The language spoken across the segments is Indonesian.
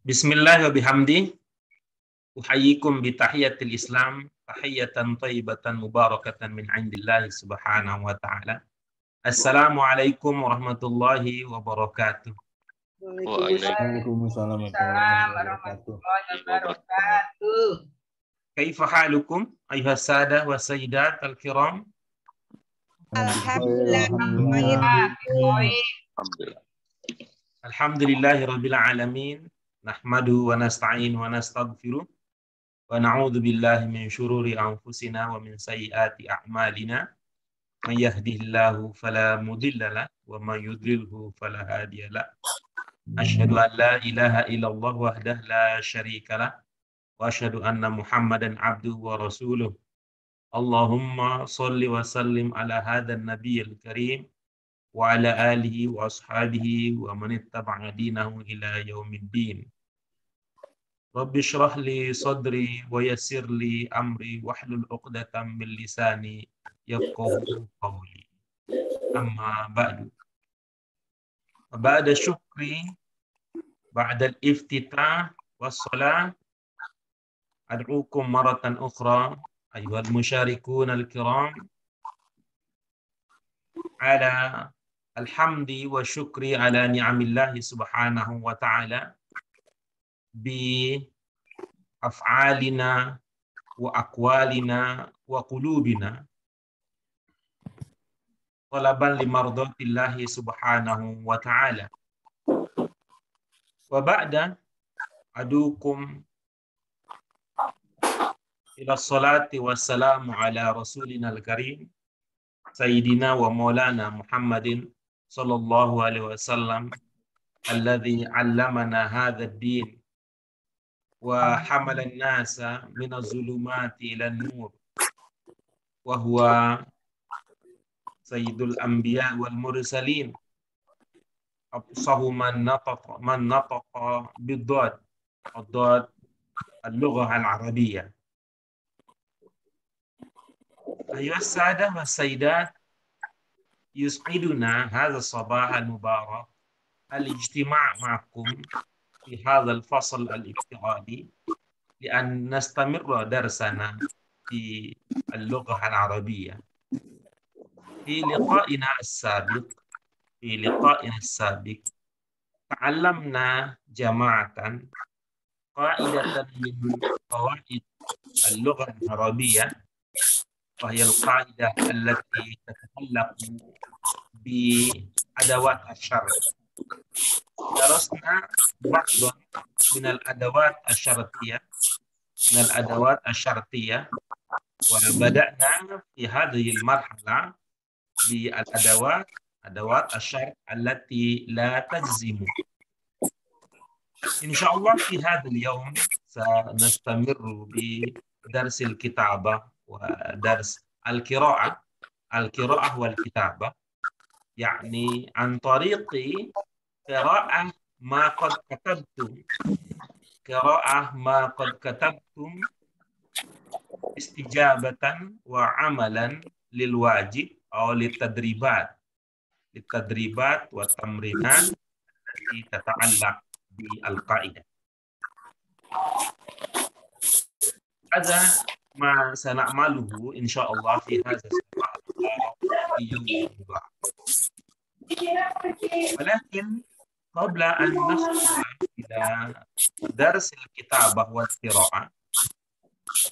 Bismillah wa bihamdi. Uhayyikum bi tahiyatil Islam, tahiyatan thayyibatan mubarakatan min indillahi subhanahu wa ta'ala. Assalamualaikum warahmatullahi wabarakatuh. Waalaikumsalam warahmatullahi wabarakatuh. Kaifa halukum ayuhas sadah wa sayyidat al-kiram? Alhamdulillah. Alhamdulillahi rabbil alamin. Nahmadu wa nasta'in wa nastaghfiruh. Wa na'udzu billahi min syururi anfusina wa min sayyiati a'malina. Man yahdihillahu fala mudilla lah wa man yudlilhu fala hadiya lah. Asyhadu an la ilaha illallah wahdah la syarika lah wa asyhadu anna Muhammadan abduhu wa rasuluh. Allahumma shalli wa sallim ala hadzal nabiyil karim wa ala alihi wa ashabihi wa man ittaba'a dinahu ila yaumiddin. Rabbi shrah li sadri wa yassir li amri wahlul 'uqdatam min lisani yafqahu qawli. Amma ba'du. Ba'da syukri ba'da al-iftitah was-salam ad'ukum maratan ukhra ayyuhal musyarikun al-kiram ala alhamdi wa syukri ala ni'amillahi subhanahu wa ta'ala bi af'alina wa aqwalina wa qulubina talaban limardatillahi subhanahu wa ta'ala. Wa ba'da adukum ila salati wassalamu ala rasulina al-karim sayyidina wa maulana Muhammadin sallallahu alaihi wasallam alladhi 'allamana hadha ad-din wa hamala an-nasa min az-zulumati ila an-nur wa huwa sayyidul anbiya wal mursalin afsahu man nataqa bid-dad ad-dad al-lugha al-arabiyyah. Ayuha as-sadah was-sayyidat, yus'iduna hadha as-sabah al-mubarak al-ijtima' ma'akum في هذا الفصل الابتدائي لأن نستمر درسنا في اللغة العربية. في لقائنا السابق تعلمنا جماعة قاعدة من قواعد اللغة العربية، وهي القاعدة التي تتعلق بأدوات الشرط. درسنا بعضا من الأدوات الشرطية وبدأنا في هذه المرحلة أدوات الشرط التي لا تجزم. إن شاء الله في هذا اليوم سنستمر بدرس الكتابة ودرس القراءة والكتابة، يعني عن طريق قراءة ما قد كتبتم استجابة وعملا للواجب أو للتدريبات والتمرينات التي تتعلق بالقاعدة. هذا ما سنعمله إن شاء الله في هذا الصباح في يوم المبارك. ولكن قبل أن ندخل إلى درس الكتابة والقراءة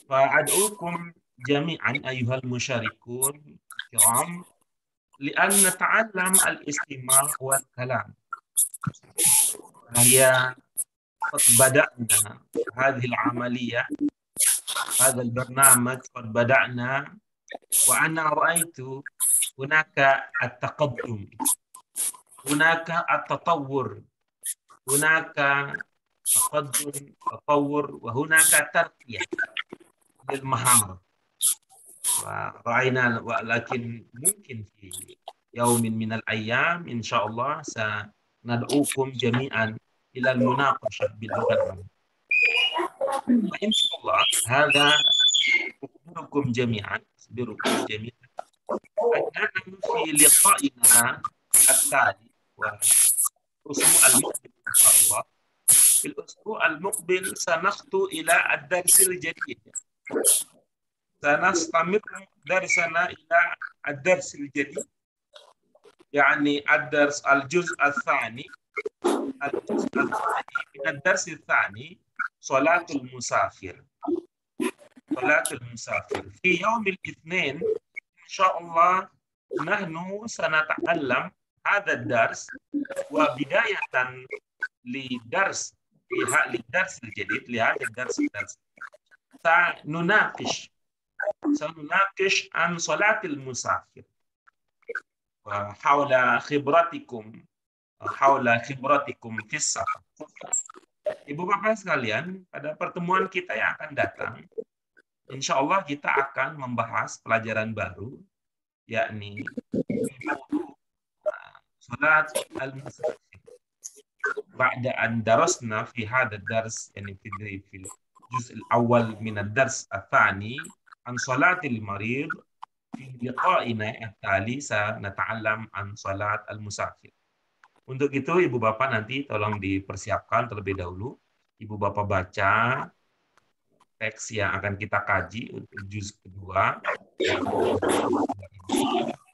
فأدعوكم جميعا أيها المشاركون الكرام لأن نتعلم الاستماع والكلام. هي قد بدأنا هذه العملية، هذا البرنامج قد بدأنا وأنا رأيت هناك التقدم، هناك التطور، هناك تقدم تطور وهناك ترقية للمهارة. ورأينا ولكن ممكن في يوم من الأيام إن شاء الله سندعوكم جميعا إلى المناقشة باللغة العربية. وإن شاء الله هذا أخبركم جميعا أننا في لقائنا التالي والأسبوع المقبل إن شاء الله في الأسبوع المقبل سنخطو إلى الدرس الجديد. سنستمر درسنا إلى الدرس الجديد، يعني الجزء الثاني من الدرس الثاني، صلاة المسافر. صلاة المسافر في يوم الاثنين إن شاء الله نحن سنتعلم هذا الدرس، وبداية للدرس الجديد لهذا الدرس سنناقش عن صلاة المسافر حول خبرتكم في السفر. Ibu Bapak sekalian, pada pertemuan kita yang akan datang, insya Allah kita akan membahas pelajaran baru, yakni salat al-musafir. Ba'da an darasna fi hadha ad-dars, yani fi al-juz' al-awwal min ad-dars ats-tsani an salat al-marid, fi liqa'ina at-tali sanata'allam an salat al-musafir. Untuk itu Ibu Bapak nanti tolong dipersiapkan terlebih dahulu. Ibu Bapak baca teks yang akan kita kaji untuk juz kedua.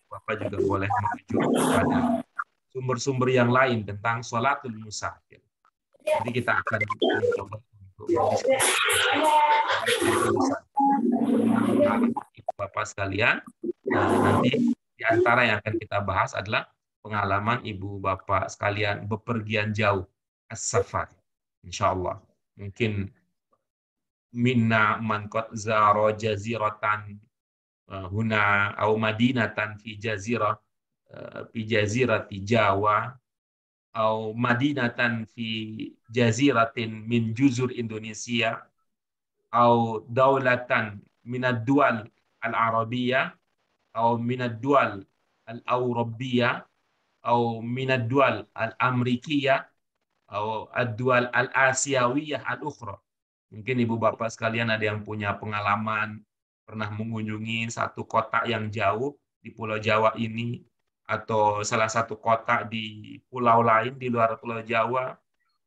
Bapak juga boleh merujuk pada sumber-sumber yang lain tentang sholatul musafir. Jadi kita akan mencoba untuk Ibu Bapak sekalian. Nanti di antara yang akan kita bahas adalah pengalaman Ibu Bapak sekalian bepergian jauh, as-safar. Insyaallah. Mungkin minna man qad zara jaziratan huna atau madinatan fi jazirati Jawa atau madinatan fi jaziratin min juzur Indonesia atau daulatan min ad-dual al-arabiyah atau min ad-dual al-awrabiyah atau min ad-dual al-amrikiyah atau ad-dual al-asiyawiyah al-ukhra. Mungkin Ibu Bapak sekalian ada yang punya pengalaman pernah mengunjungi satu kota yang jauh di Pulau Jawa ini, atau salah satu kota di pulau lain di luar Pulau Jawa,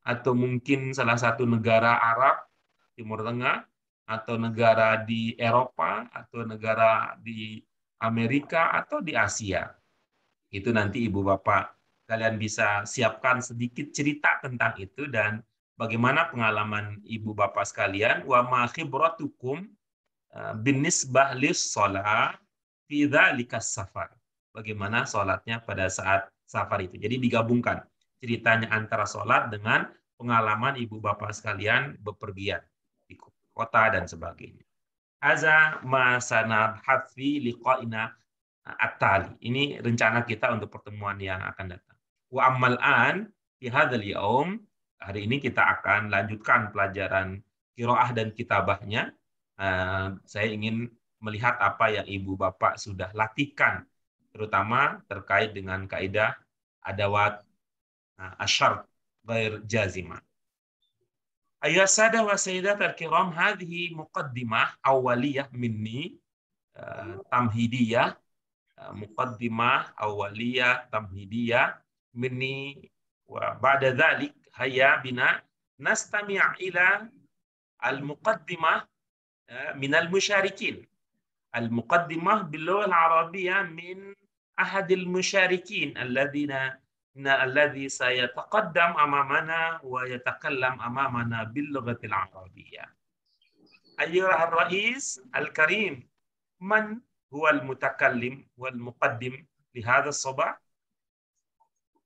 atau mungkin salah satu negara Arab, Timur Tengah, atau negara di Eropa, atau negara di Amerika, atau di Asia. Itu nanti Ibu Bapak kalian bisa siapkan sedikit cerita tentang itu dan bagaimana pengalaman Ibu Bapak sekalian, wa ma khibratukum binisbah lis-shalah fi dzalikas safar. Bagaimana sholatnya pada saat safar itu. Jadi digabungkan ceritanya antara sholat dengan pengalaman Ibu Bapak sekalian bepergian di kota dan sebagainya. Haza ma sanabhath fi liqa'ina at-tali. Ini rencana kita untuk pertemuan yang akan datang. Wa ammal an fi hadzal yaum, hari ini kita akan lanjutkan pelajaran qiraah dan kitabahnya. Saya ingin melihat apa yang Ibu Bapak sudah latihkan, terutama terkait dengan kaidah adawat asyart ghair jazimah. Ayuha sadah wa sayyidat al-kiram, hadhihi muqaddimah awaliyah minni tamhidiyah, muqaddimah awaliyah tamhidiyah minni, wa ba'da dhalik hayya bina nastami' ila al-muqaddimah min al-musyarikin. Al-muqaddimah bil-lughah al-arabiyyah min ahad al-musyarikin alladhi sayataqaddam amamana wa yatakallam amamana bil-lughati al-arabiyyah. Ayyuha ar-ra'is al-karim, man huwa al-mutakallim wal muqaddim li hadha as-sabah?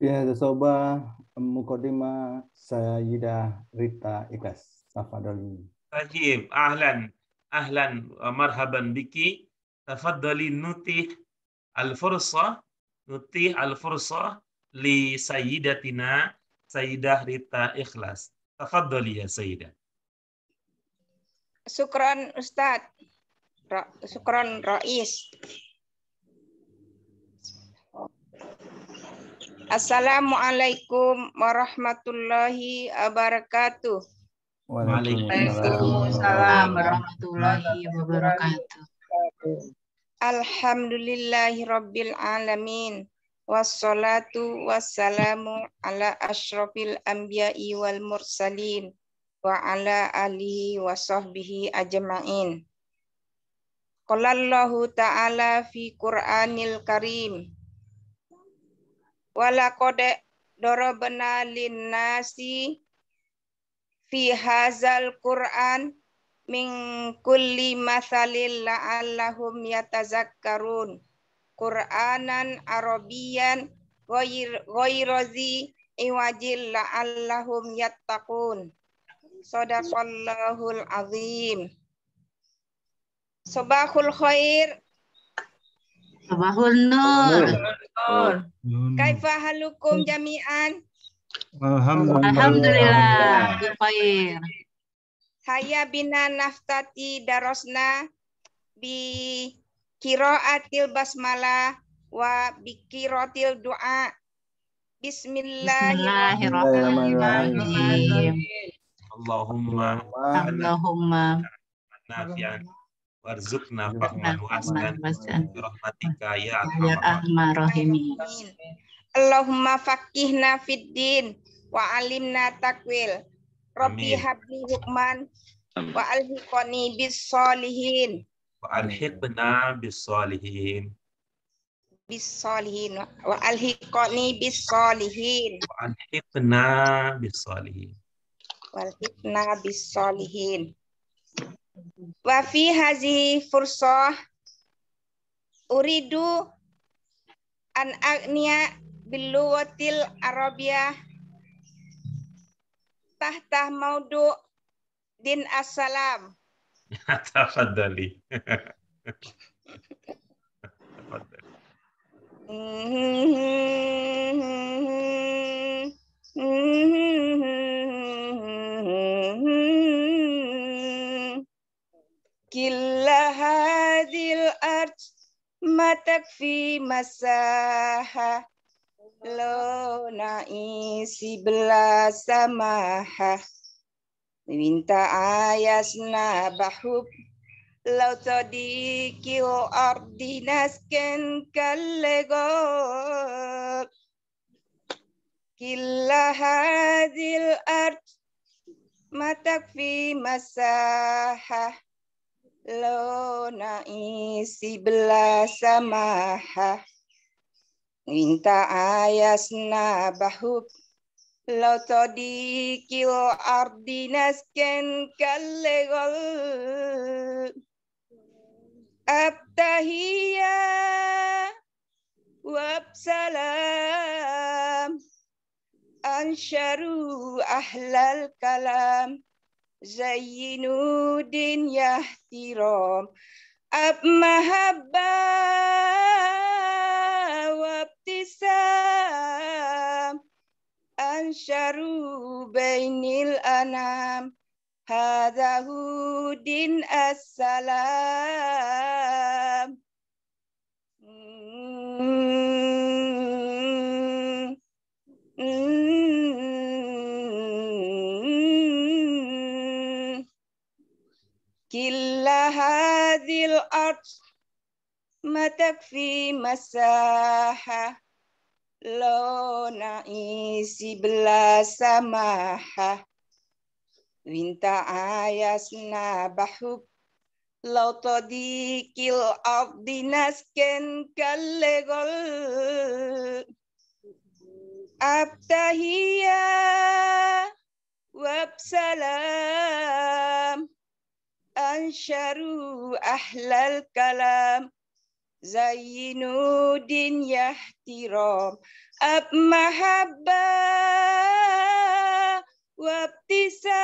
Fi hadha as-sabah muqaddimah Sayyidah Rita Ikhlas. Tafadhali. Tajib, ahlan wa marhaban biki. Tafadhali nutih al-fursa li sayyidatina Sayyidah Rita Ikhlas. Tafadhali ya Sayyidah. Syukran Ustaz. Syukran Rais. Assalamualaikum warahmatullahi wabarakatuh. Waalaikumsalam warahmatullahi wabarakatuh. Alhamdulillahi rabbil alamin. wassalatu wassalamu ala asyrafil anbiya'i wal mursalin wa ala alihi wa sahbihi ajma'in. Qala Allahu ta'ala fi Qur'anil Karim. Wa laqad darabna lin-nasi fi hadzal Qur'an min kulli mathalil la'allahum yatazakkarun. Qur'anan Arabiyan ghairazi iwajil la'allahum yattaqun. Shadaqallahul azim. Sabahul khair. Sabahul nur. Kaifa halukum jami'an? Alhamdulillah. Bikhair. Haya bina naftati darosna bi qiraatil basmalah wa bi qiraatil du'a. Bismillahirrahmanirrahim. Allahumma nafi'an warzuqna fahman waslan bi rahmatika ya arhamar rahimin. Allahumma faqihna fid din wa alimna takwil. Rabbi Amin. habli hukman wa alhiqni bis solihin. Wa alhiqna bis salihin. Wa alhiqni bis solihin. Wa alhiqna bis salihin. Walhikna bis solihin. Wa fi hazihi fursah uridu an agniya bil lughatil arabiyyah tahta maudu din assalam. Tafadhali. Killa hadhil ard ma takfi masaha lo naisi bela samaha minta ayasna bahub lau tadikil ardinasken kallegol killa hadhil ard ma takfi masaha lo naisi bela samaha minta ayasna bahub lau tadikil ardinasken kallegol abtahiyya wabsalam ansharu ahlal kalam zayyinudin yahtiram ab mahabba wabtisam ansharu bainil anam hadza hudin assalam. Killa hadhil ard ma takfi masaha lo naisi bela samaha winta ayasna bahub lau tadikil ardinasken kallegol abtahiyya wabsalam ansharu ahlal kalam zayyinudin yahtiram ab mahabba wabtisam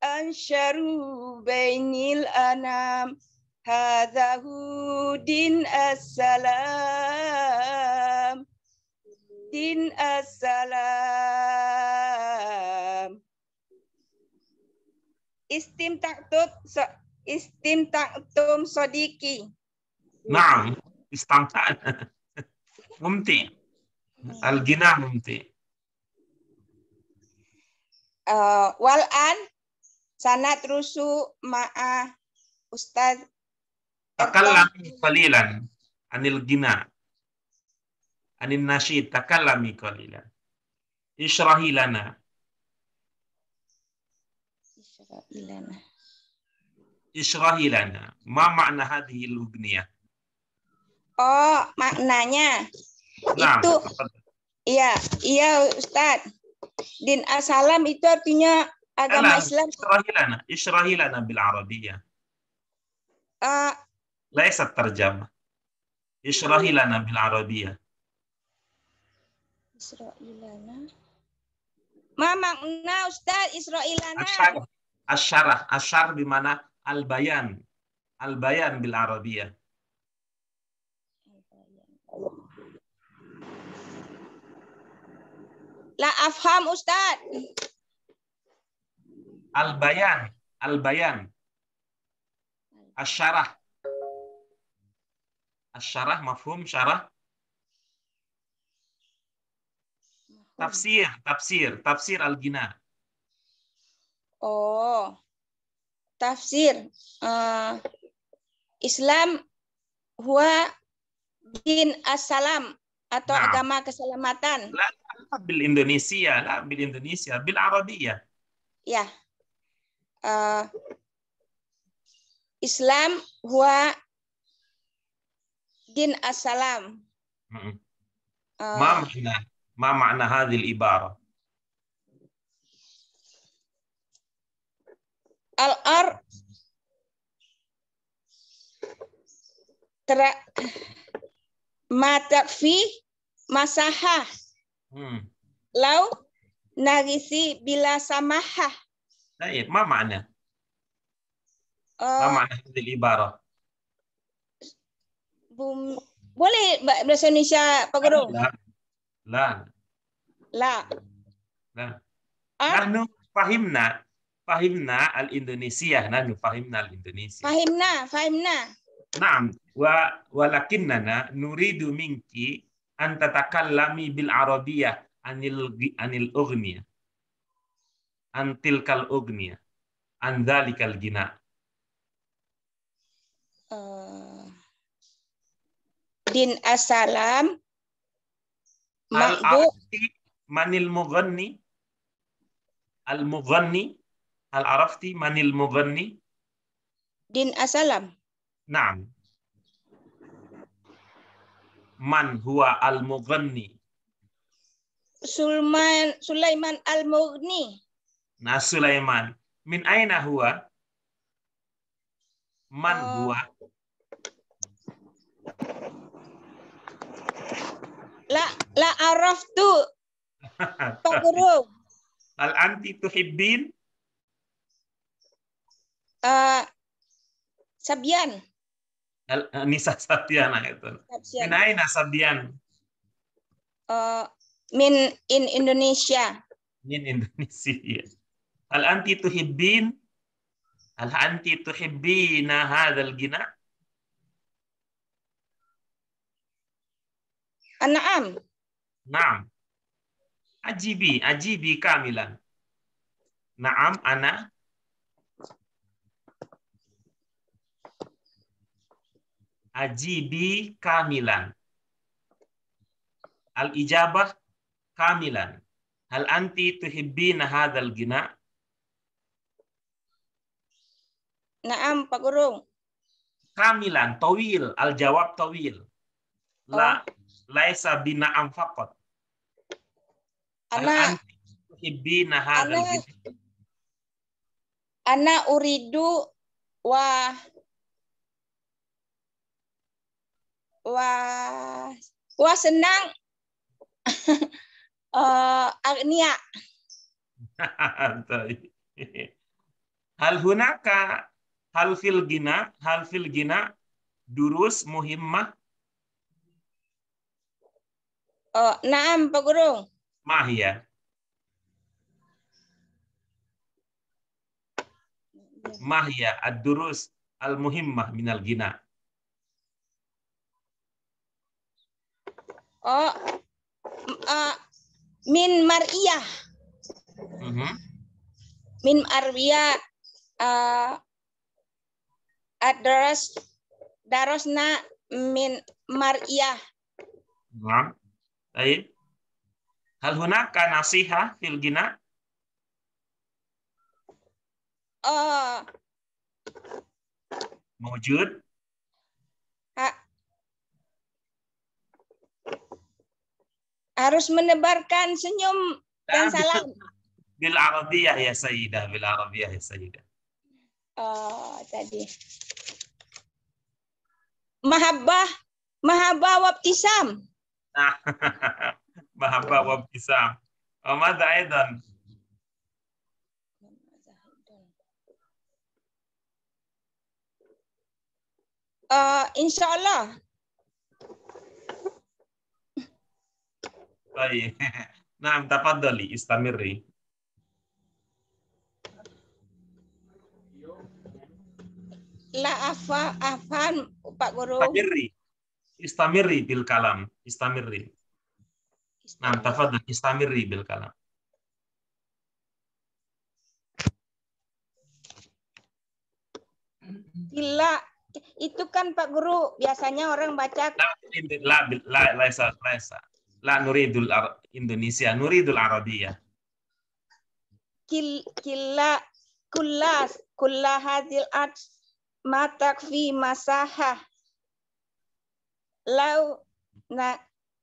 ansharu bainil anam hadza hudin assalam din assalam. Istimtaktum sodiki. Naam, istamta'na. Mumti. Al-ghina mumti. Wal'an sanat rusu ma'a Ustaz Takallam qalilan anil ghina. Anin nasyid takallami qalilan. Ishrahi lana. Ishrahi lana. Ma ma'na hadhihi al-ughniyah? Oh, maknanya Nah, itu iya Ustaz. Din asalam itu artinya agama Islam. Ishrahi lana bil Arabiyyah. Laisa tarjamah. Ishrahi lana bil Arabiyyah. Israilana. Ma makna Ustaz Israilana? Asyarah bimana al-bayan. Al-bayan bil Arabiyyah. La afham Ustaz. Al-bayan. Asyarah. Asyarah mafhum syarah. Tafsir al-ghina. Oh. Tafsir. Islam huwa din assalam atau agama keselamatan. La bil Indonesia, bil Arabiyyah. Ya. Islam huwa din assalam. Ma makna hadhil ibarah? Al-ar matakfi masahah. Lau nagisi bila samahah. Baik, ma makna? Ma makna hadhil ibarah? Boleh bahasa Indonesia Pak Guru? La. Nahnu fahimna al-Indonesia. Fahimna. Naam, walakinnana nuridu minki an tatakallami bil Arabiyyah anil ughniyah. An tilkal ughniyah. An dhalikal ghina. Din asalam manil mughanni al-mughanni al-arafti manil mughanni din asalam. Naam. Man huwa al-mughanni? Sulaiman al-Mughni. Nah, Sulaiman. Min aina huwa? Man huwa? La araftu. Pak Guru. Hal anti tuhibbin? Sabian. Nisa Sabian itu. Min aina Sabian? Min Indonesia. Min Indonesia. Hal anti tuhibbin? Hal anti tuhibbina hadzal ghina? Naam. Naam. Ajibi kamilan. Naam, ana. Ajibi kamilan. Al-ijabah kamilan. Hal anti tuhibbina hadzal ghina? Naam, Pak Guru. Kamilan, tawil, al-jawab tawil. La, laisa bina'am faqat. Ana tuhibbina hadzal ghina? Ana uridu wa senang agnia. Hal fil gina durus muhimmah? Naam, Pak Guru. Mahia. Mahia ad-durus al-muhimmah minal gina. Min mar'iyah. Min arwiyah darasna min mar'iyah. Naam. طيب هل هناك نصيحة في الغناء؟ موجود؟ Harus menebarkan senyum dan salam. بالعربية يا سيدة، بالعربية يا سيدة. Tadi. Mahabbah wabtisam. محبة وابتسام. وماذا أيضا؟ Insyaallah. طيب نعم تفضلي استمري. Afan Pak Guru. استمري بالكلام. استمري. نعم تفضل استمري بالكلام. Gila, itu kan Pak Guru biasanya orang baca. لا نريد الإندونيسيا، نريد العربية. Kulla hadil art matak fi masahah.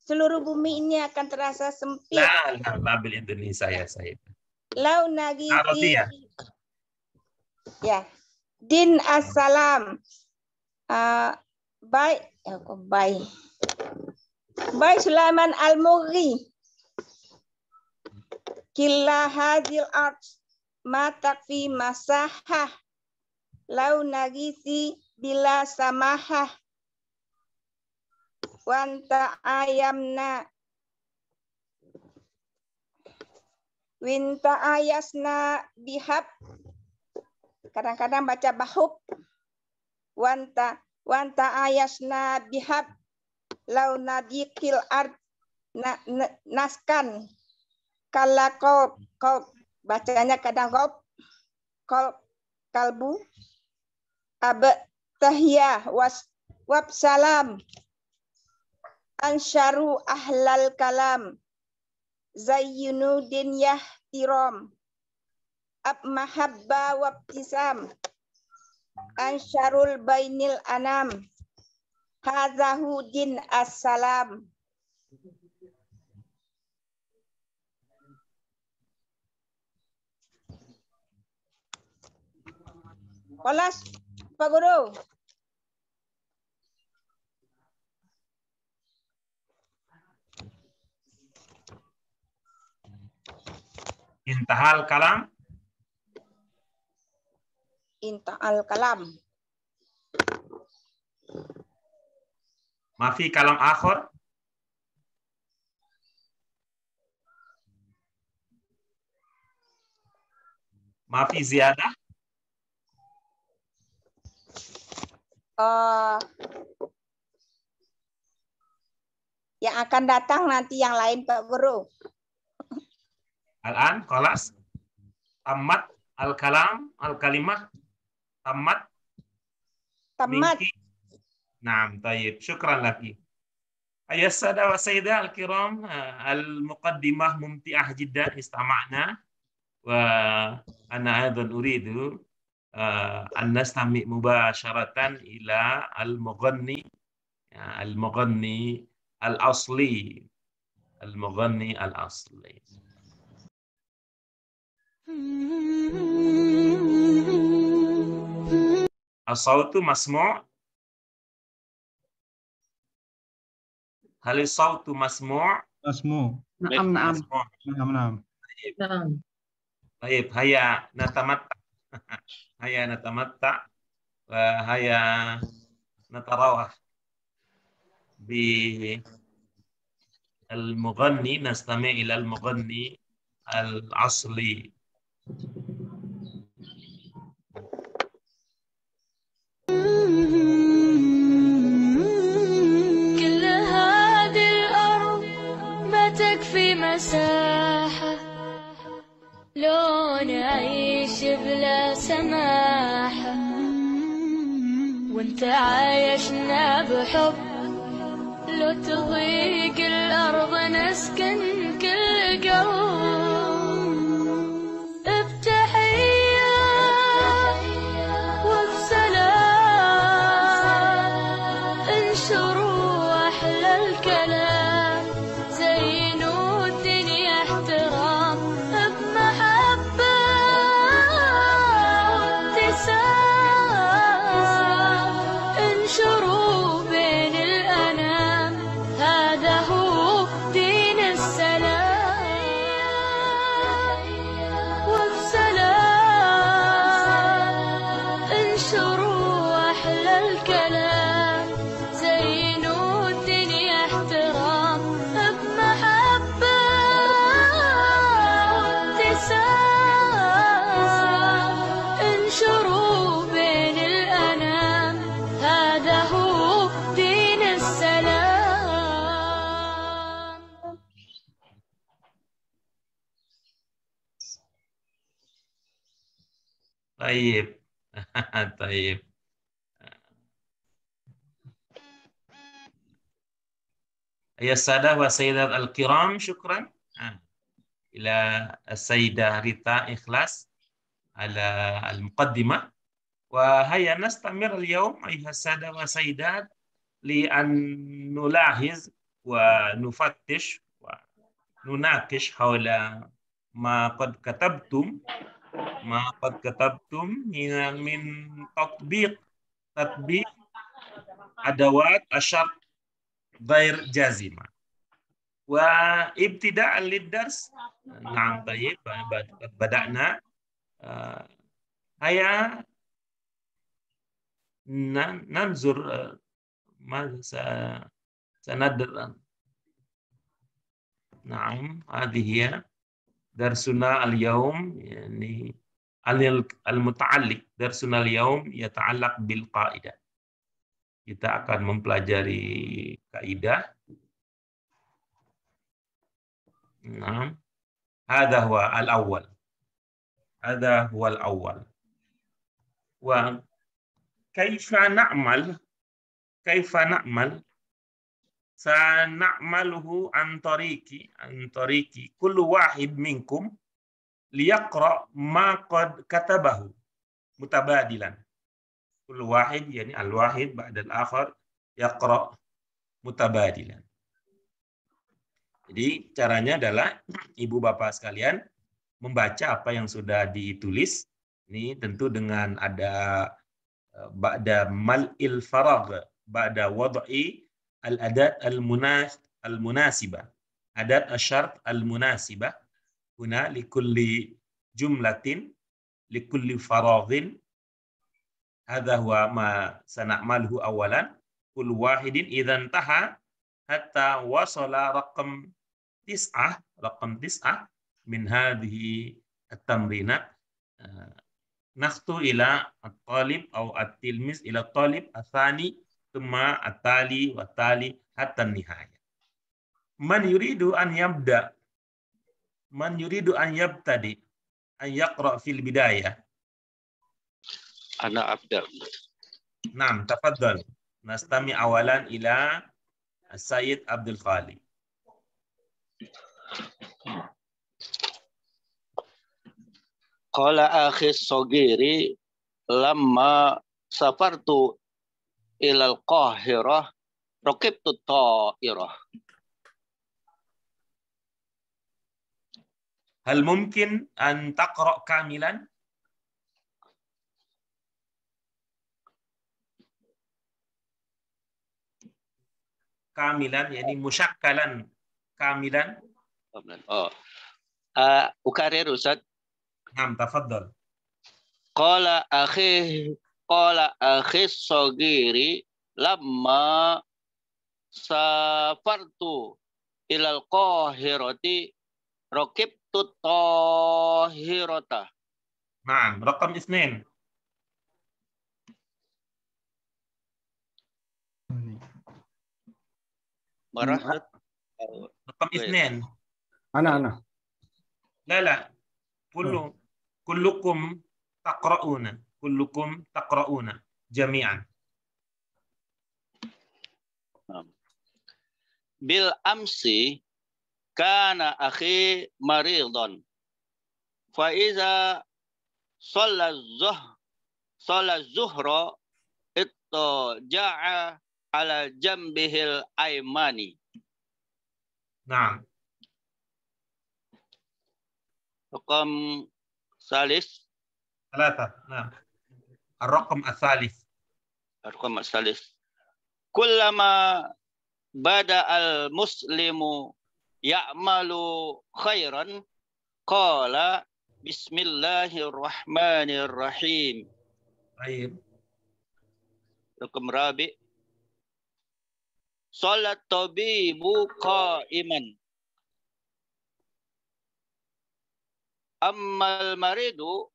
Seluruh bumi ini akan terasa sempit. لا بالإندونيسيا يا سيد. Lau nagiti. عربية. Ya. Din assalam. Baik Sulaiman Al-Mughri. Killa hadil art ma takfi masahah. Lau nagisi bila samahah. Wanta ayamna. Winta ayasna bihab. Kadang-kadang baca bahub. Wanta ayasna bihab. Lau nadikil art naskan. Kala kop bacanya kadang kop kalbu. Tahiyah wab salam. Ansharu ahlal kalam. Zayyinu dinyah tiram. Mahabba wabtisam. Ansharul bainil anam. Hadzahu din assalam. Kelas Pak Guru. Intahal kalam. Intahal kalam. ما في كلام آخر؟ ما في زيادة؟ Yang akan datang nanti yang lain Pak Guru. الآن خلاص تمت الكلام الكلمة تمت. نعم طيب شكرا لك. أيها السادة والسيدات الكرام، المقدمة ممتعة جدا استمعنا، وأنا أيضا أريد أن نستمع مباشرة إلى المغني الأصلي. الصوت مسموع؟ هل الصوت مسموع؟ مسموع. نعم. طيب هيا نتمتع وهيا نتراوح بالمغني، نستمع إلى المغني الأصلي. في مساحة لو نعيش بلا سماحة وانت عايشنا بحب لو تضيق الأرض نسكن كل قلب بتحية وبسلام انشروا أحلى الكلام زينوا الدنيا احترام بمحبة وابتسام انشروا بين الأنام هذا هو دين السلام وبسلام انشروا أحلى الكلام زينوا الدنيا احترام بمحبة وابتسام انشروا بين الأنام هذا هو دين السلام. طيب. طيب. يا السادة والسيدات الكرام، شكرا إلى السيدة ريتا إخلاص على المقدمة. وهيا نستمر اليوم أيها السادة والسيدات لأن نلاحظ ونفتش ونناقش حول ما قد كتبتم من تطبيق أدوات الشرط غير جازمة. وابتداء للدرس، نعم طيب بدأنا. هيا ننظر ماذا سندرس. نعم، هذه هي درسنا اليوم، يعني المتعلق درسنا اليوم يتعلق بالقاعدة. Kita akan mempelajari kaidah. Nah, هذا هو الأول. وكيف نعمل؟ سنعمله عن طريق كل واحد منكم ليقرأ ما قد كتبه متبادلا. كل واحد يعني الواحد بعد الآخر يقرأ متبادلا. Jadi caranya adalah ibu bapak sekalian membaca apa yang sudah ditulis. Ini tentu dengan ada ba'da mal'il faragh, ba'da wad'i al-adat al-munasibah. Adat asyart al-munasibah. Huna likulli jumlatin, likulli faraghin. Hadha huwa ma sana'maluhu awalan. Kul wahidin idza intaha hatta wasala raqam 9 min hadhihi at-tamrinat nakhtu ila at-talib aw at-tilmiz ila at-talib ath-thani thumma at-tali wa tali hatta an-nihaya. Man yuridu an yabtadi an yaqra fil bidayah. Ana abda. Naam, tafaddal. Nastami awalan ila Sayyid Abdul Khaliq. Qala akhi sogiri lamma safartu ilal Qahirah raqibtu ta'irah. Hal mumkin an taqra kamilan? Kamilan, yani musyakkalan kamilan. Ukarir Ustaz. Naam, tafaddal. Qala akhi sogiri lamma safartu ilal Qahirati raqibtu tahirata. Naam, raqam 2. Marah. رقم 2. أنا لا كلكم تقرؤون جميعا. bil amsi kana akhi maridon. Fa iza shalla zuhra ittaja'a ala jambihil aymani. Nah, Raqam salis. ثلاثة. Nah, الرقم الثالث. Raqam salis. Kullama bada al muslimu ya'malu khairan qala bismillahirrahmanirrahim. Baik. Raqam rabi. Salat tabibu qa'iman. Ammal maridu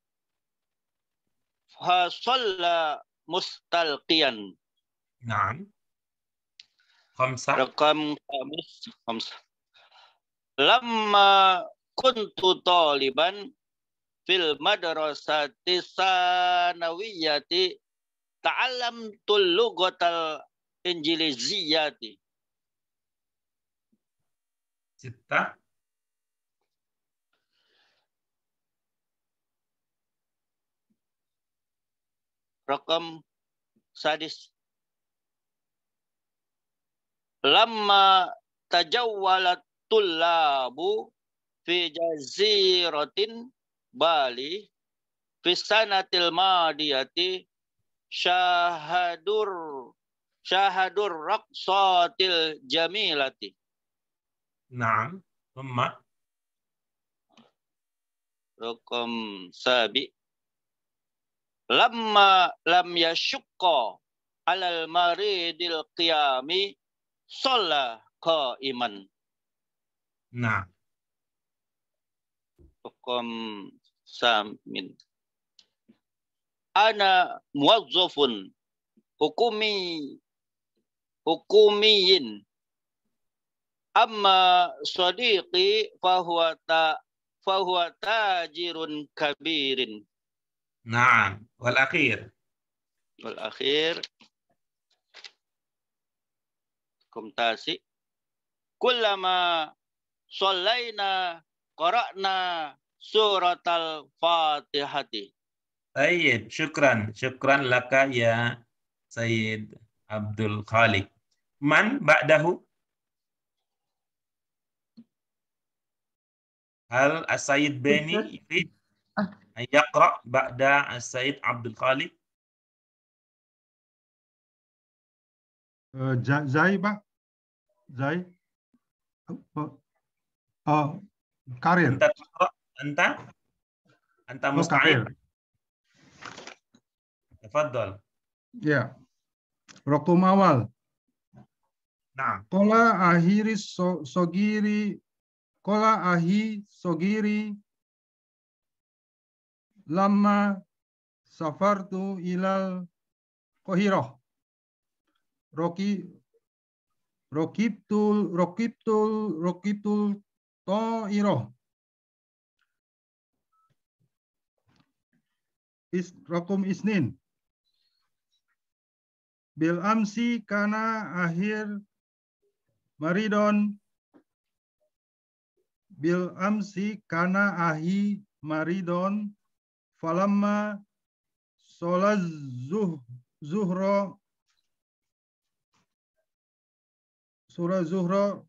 fa shalla mustalqiyan. Nah. خمسة. Raqam khamis. Lamma kuntu taliban fil madrasati sanawiyyati ta'allamtul lughatal injiliziyati. ستة. Raqam sadis. Lamma tajawwalat tullabu fi jaziratin Bali fi sanatil madiyati syahadur raqsatil jamilati. نعم. ثم Raqam sabi. Lamma lam yashukka alal maridil qiyami shalla qa'iman. nah. Raqam samin. Ana muwazzafun hukumiyin. Amma sadiqi fahuwa tajirun kabirin. نعم. والأخير. Wal akhir kumtasi. Kullama shallaina qara'na suratal Fatihati. طيب. شكرا. شكرا لك يا سيد عبد الخالق. من بعده؟ هل السيد بني يريد أن يقرأ بعد السيد عبد الخالق؟ Zai, Pak. Zai. Karir. أنت تقرأ؟ أنت مستعد؟ Karir. تفضل. Ya. Rokum awal. نعم. Kola ahi sogiri lama safartu ilal Qahirah. Rokibtul ta'irah. Rokum isnin. Bil amsi kana akhir maridon. Bil amsi kana ahi maridon. Falamma sholat zuhra surah zuhra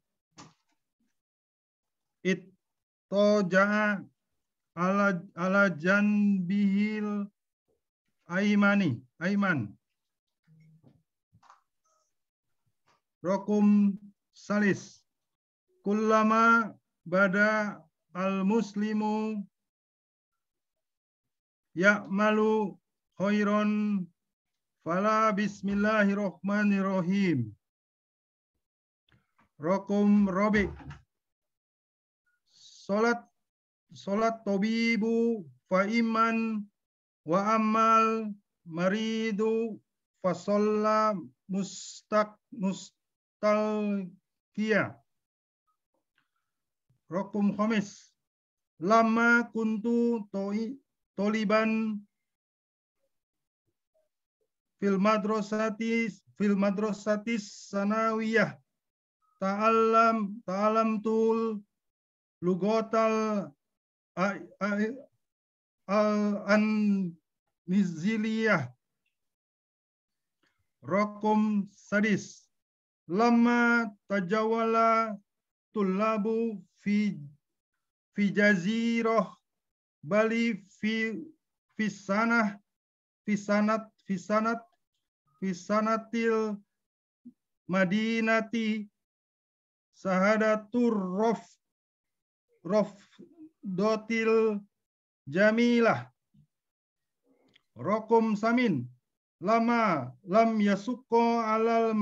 ittaja'a ala janbihil ayman. Rokum salis. Kullama bada al muslimu ya'malu khairan fala bismillahirrahmanirrahim. Rokum robi. Salat tabibu fa iman wa amal maridu fa shalla mustalqiya. Rokum khamis. Lama kuntu toliban fil madrasatis sanawiyah ta'alamtul lugotal al-aniziliyah. Rokum sadis. Lama tajawala tullabu fi jaziroh bali fi sanatil madinati sahadatur rof dotil jamilah. Rokum samin. Lama lam yasuko alal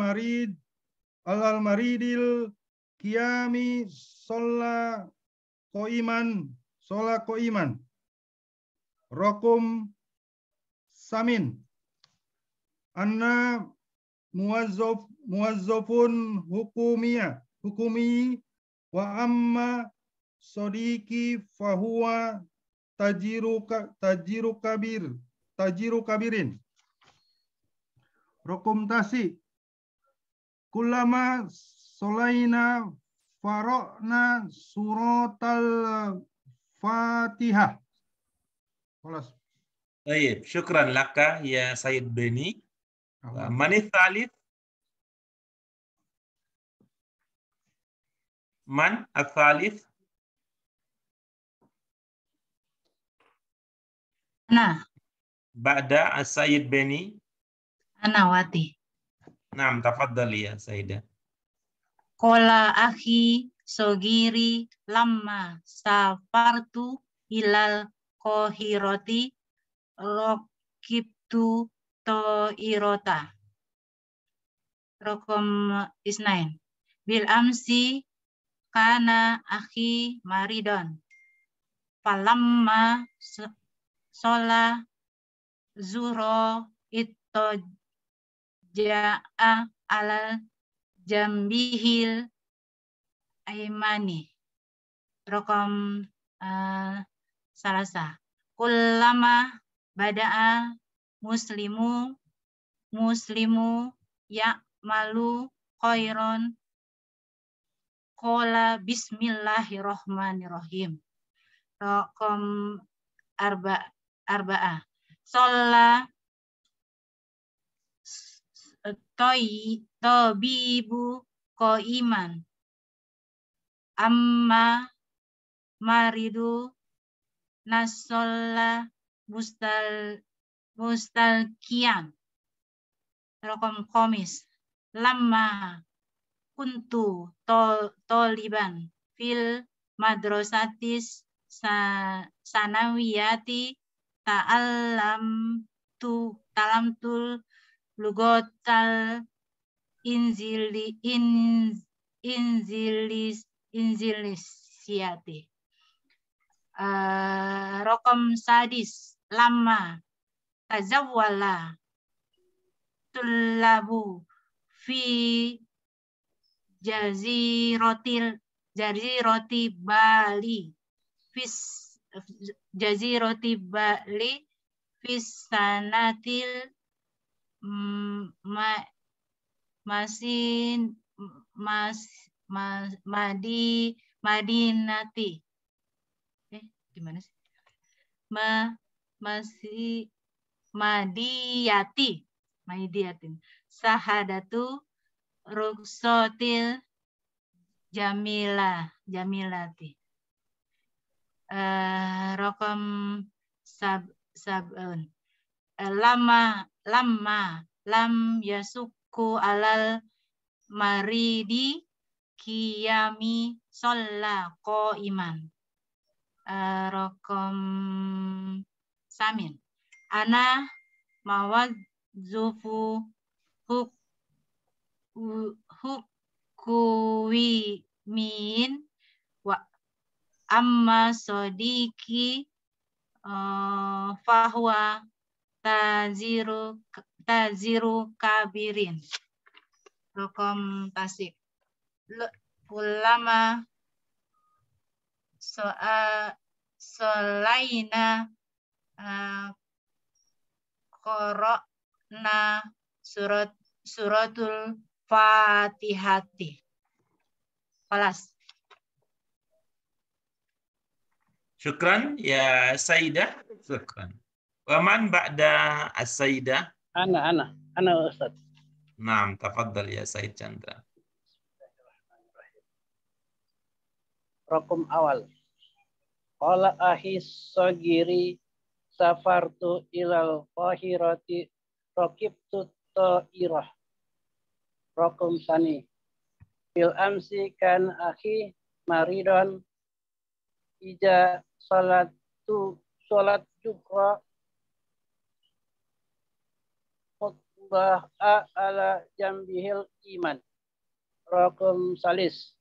maridil kiami shola koiman. Rokum samin. Anna muwazzafun hukumi wa amma sodiki fahuwa tajiru kabirin. Rokum tasi. Kulama solaina farokna suratal Fatihah. Baik, syukran laka ya Sayyid Beni. Manith Thalith? Man al-Thalith? Ana. Ba'da as-Sayyid Beni? Ana Wati. Naam, tafaddali ya Sayyidah. Kola akhi sogiri lama safartu ilal kohiroti rokibtu to irota. Rokom isnain. Bil amsi kana akhi maridon. Falamma shola zuhro ito ja'a alal jambihil aimani. Rokom salasa. Kullama bada'a muslimu ya malu khairon qala bismillahirrahmanirrahim. Rokom arba'ah. Sholla tobibu ko iman amma maridu nasolla mustalkian. Rokom komis. Lama kuntu toliban fil madrasatis sanawiyati ta'alamtul lugotal inzilisiati. Rokom sadis. Lama tazawwala tullabu fi jaziroti Bali fis sanatil madinati. Gimana sih? Madiyatin. Sahadatu ruksotil jamilati. Rokom sabun. Lama lam yasuku alal maridi kiyami sholla ko iman. Rokom samin. Ana mawadzufu hukuwimin wa amma sodiki fahuwa taziru kabirin. Rokom tasik. Ulama solaina korokna suratul Fatihati. Kelas. Syukran ya Sayyidah. Syukran. Wa man ba'da as-Sayyidah? Ana Ustaz. Naam, tafaddal ya Sayyid Chandra. Rokum awal. Qala ahis sagiri safartu ilal qahirati raqibtu ta'irah. Rokum sani. Bil amsi kan akhi maridon ija salat juga mutba'a ala jambihil iman. Rokum salis.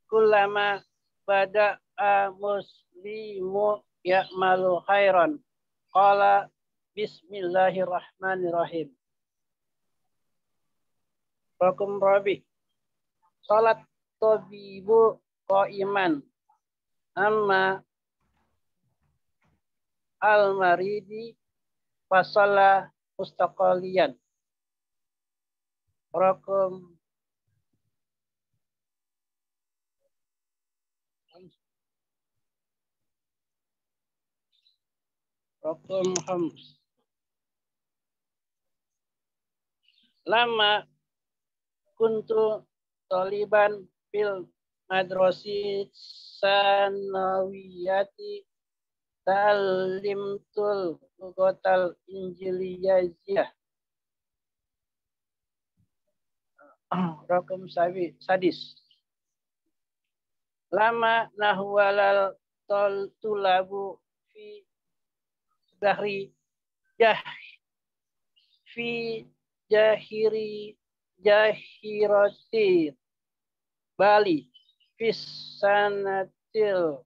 Kullama bada'a muslimu ya'malu khairan. Qala bismillahirrahmanirrahim. Rokum rabi. Salat tabibu qa'iman. Amma al-maridi fasalla mustaqaliyan. Rokum hams. Lama kuntu taliban fil madrasi sanawiyati ta'allimtul lugatal injiliyaziyah. Rokum sadis. Lama nahwalal tulabu fi dahri fi jahirati Bali fis sanatil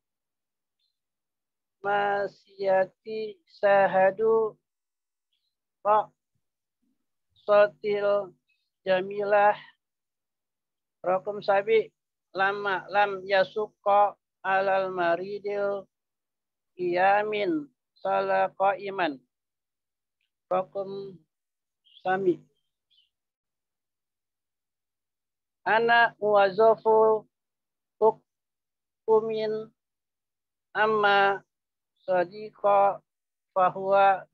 masyati sahadu sotil jamilah. Rokum sabi. Lama lam yasuqa alal maridil iyamin salaqa iman. Rokum sami. Ana muwazzafu hukmin amma sadiqa fahuwa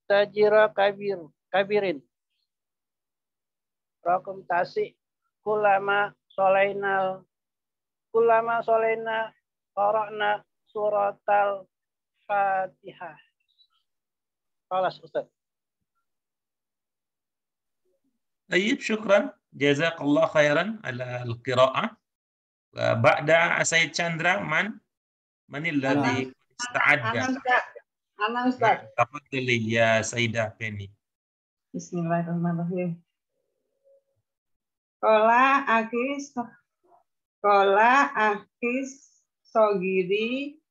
tajira kabirin. Rokum tasik. Kulama solaina qara'na suratal Fatihah. Kelas Ustaz. Tayyib, syukran. Jazakallah khairan ala al-qira'ah. Ba'da Sayyid Chandra, manilladhi ista'adda. Ana Ustaz. Tafaddali ya Sayyidah Penny. Bismillahirrahmanirrahim. Kola akis sogiri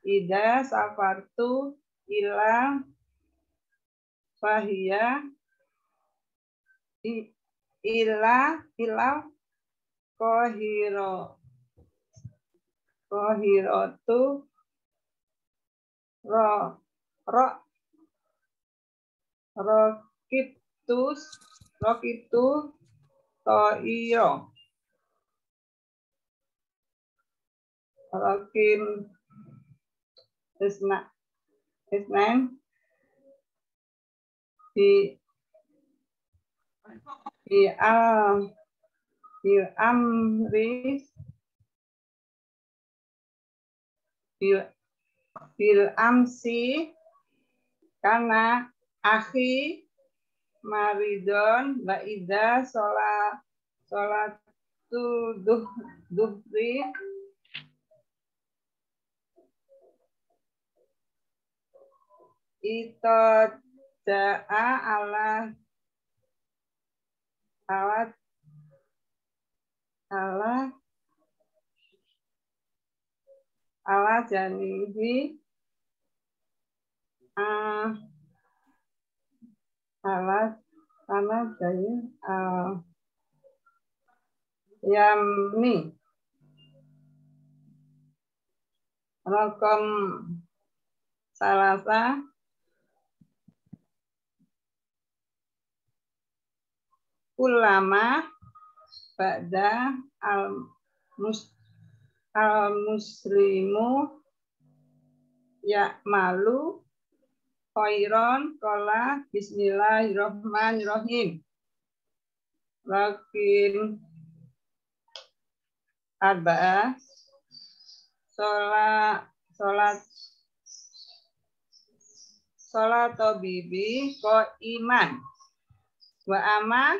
ida safartu ila fahia ila kohirotu rokitu to'iro rokim isnan di amsi karena akhi maridon ba'ida sholatu duhri itu da'a ala janihi yamni. Rokom salasa Ulama ba'da al-muslimu ya'malu khairan qala bismillahirrahmanirrahim. Lakin arba'ah sholat bibi ko iman wa ama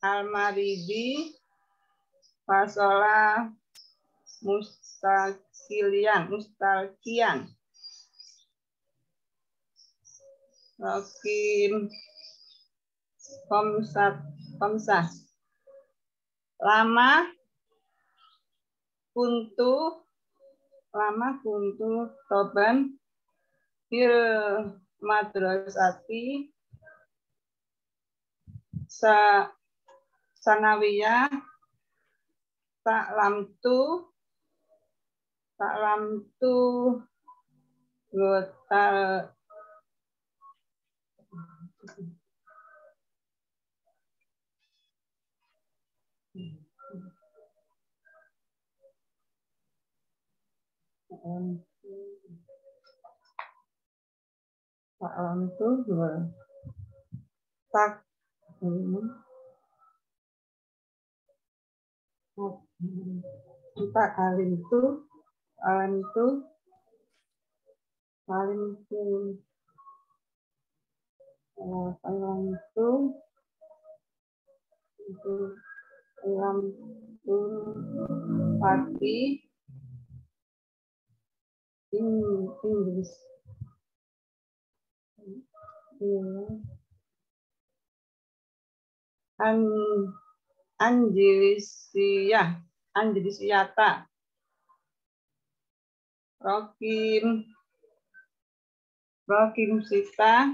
al-maridi fasola mustalkian lakin komsah lama kuntu toban fil madrasati sanawiyah taklamtu gotal pagi Inggris Anjilisiyata Rokim sita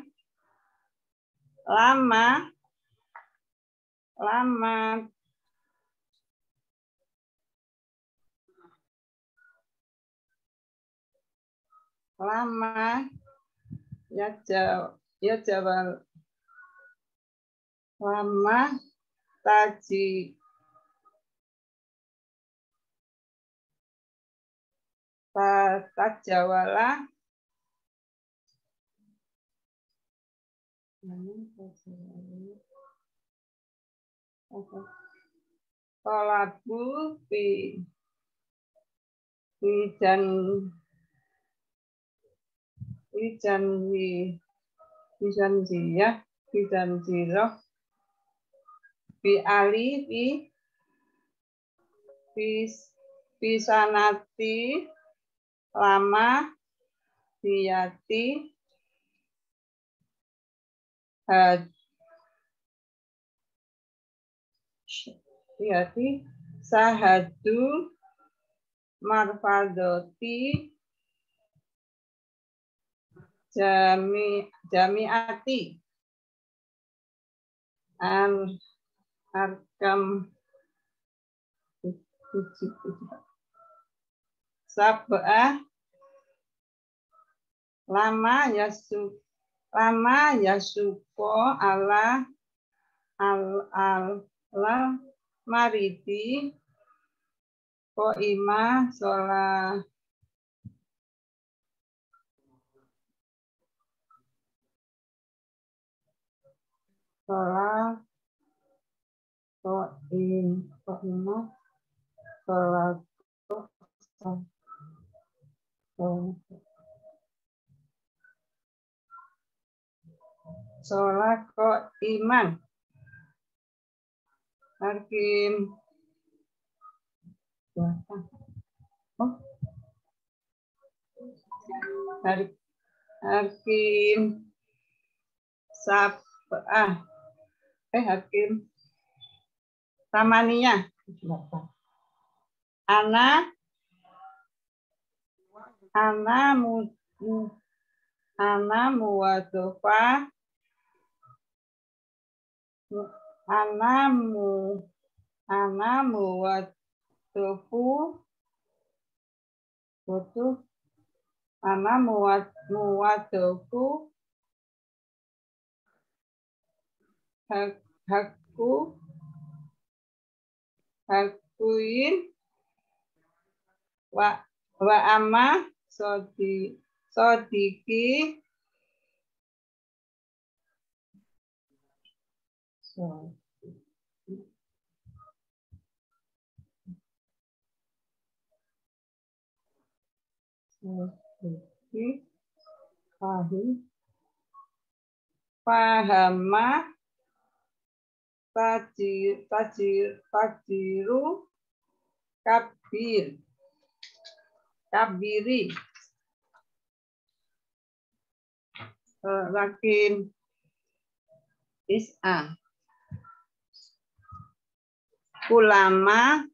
lama ya jawab lama taji tajawala kolabu bijan ziroh bi ali bisanati lama diyati sahadu marfadoti jamiati arkam sab'ah lama yasuko ala maridi ko ima sholat sholat kok iman hakim hakim sab'ah hakim tamaniyah ana muwadofa muwadofu hakuin wa amma sodiki pahama tajiru kabiri lakin is'a ulama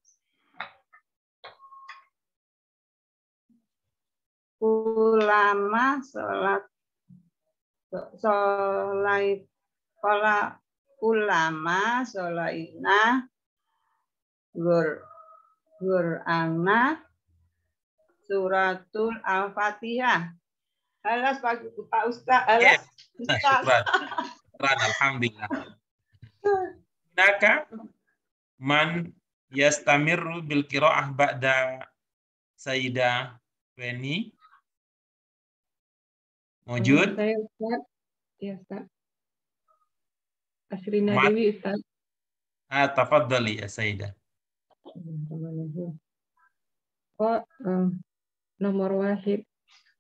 solaina Qur'ana suratul Al-Fatihah. Alas Pak Ustaz, alas Ustaz. Syukran, alhamdulillah. Naka man yastamirru bil qiraah ba'da Sayyidah Weni. Mujud? Saya Ustaz. Ya Ustaz. Asrina Dewi Ustaz. Tafadhali ya Sayyidah. Nomor wahid.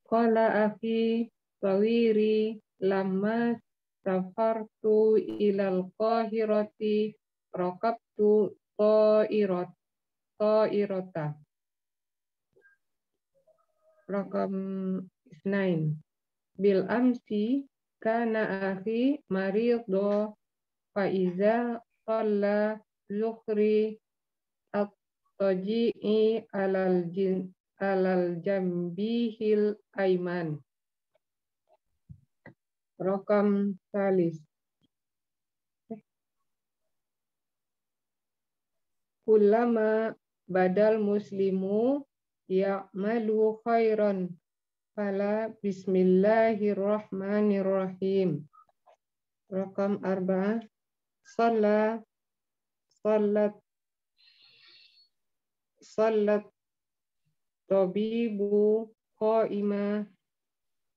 Qala akhi Tawiri lamma safartu ilal Qahirati raqabtu ta'irata. Rakam 2. Bil amsi kana akhi maridho fa iza qalla zuhri at-taji'i alal jambihil aiman. Rakam salis. Kullama badal muslimu ya'malu khairan fala bismillahirrahmanirrahim. Rakam 4. Salat tabibu qaima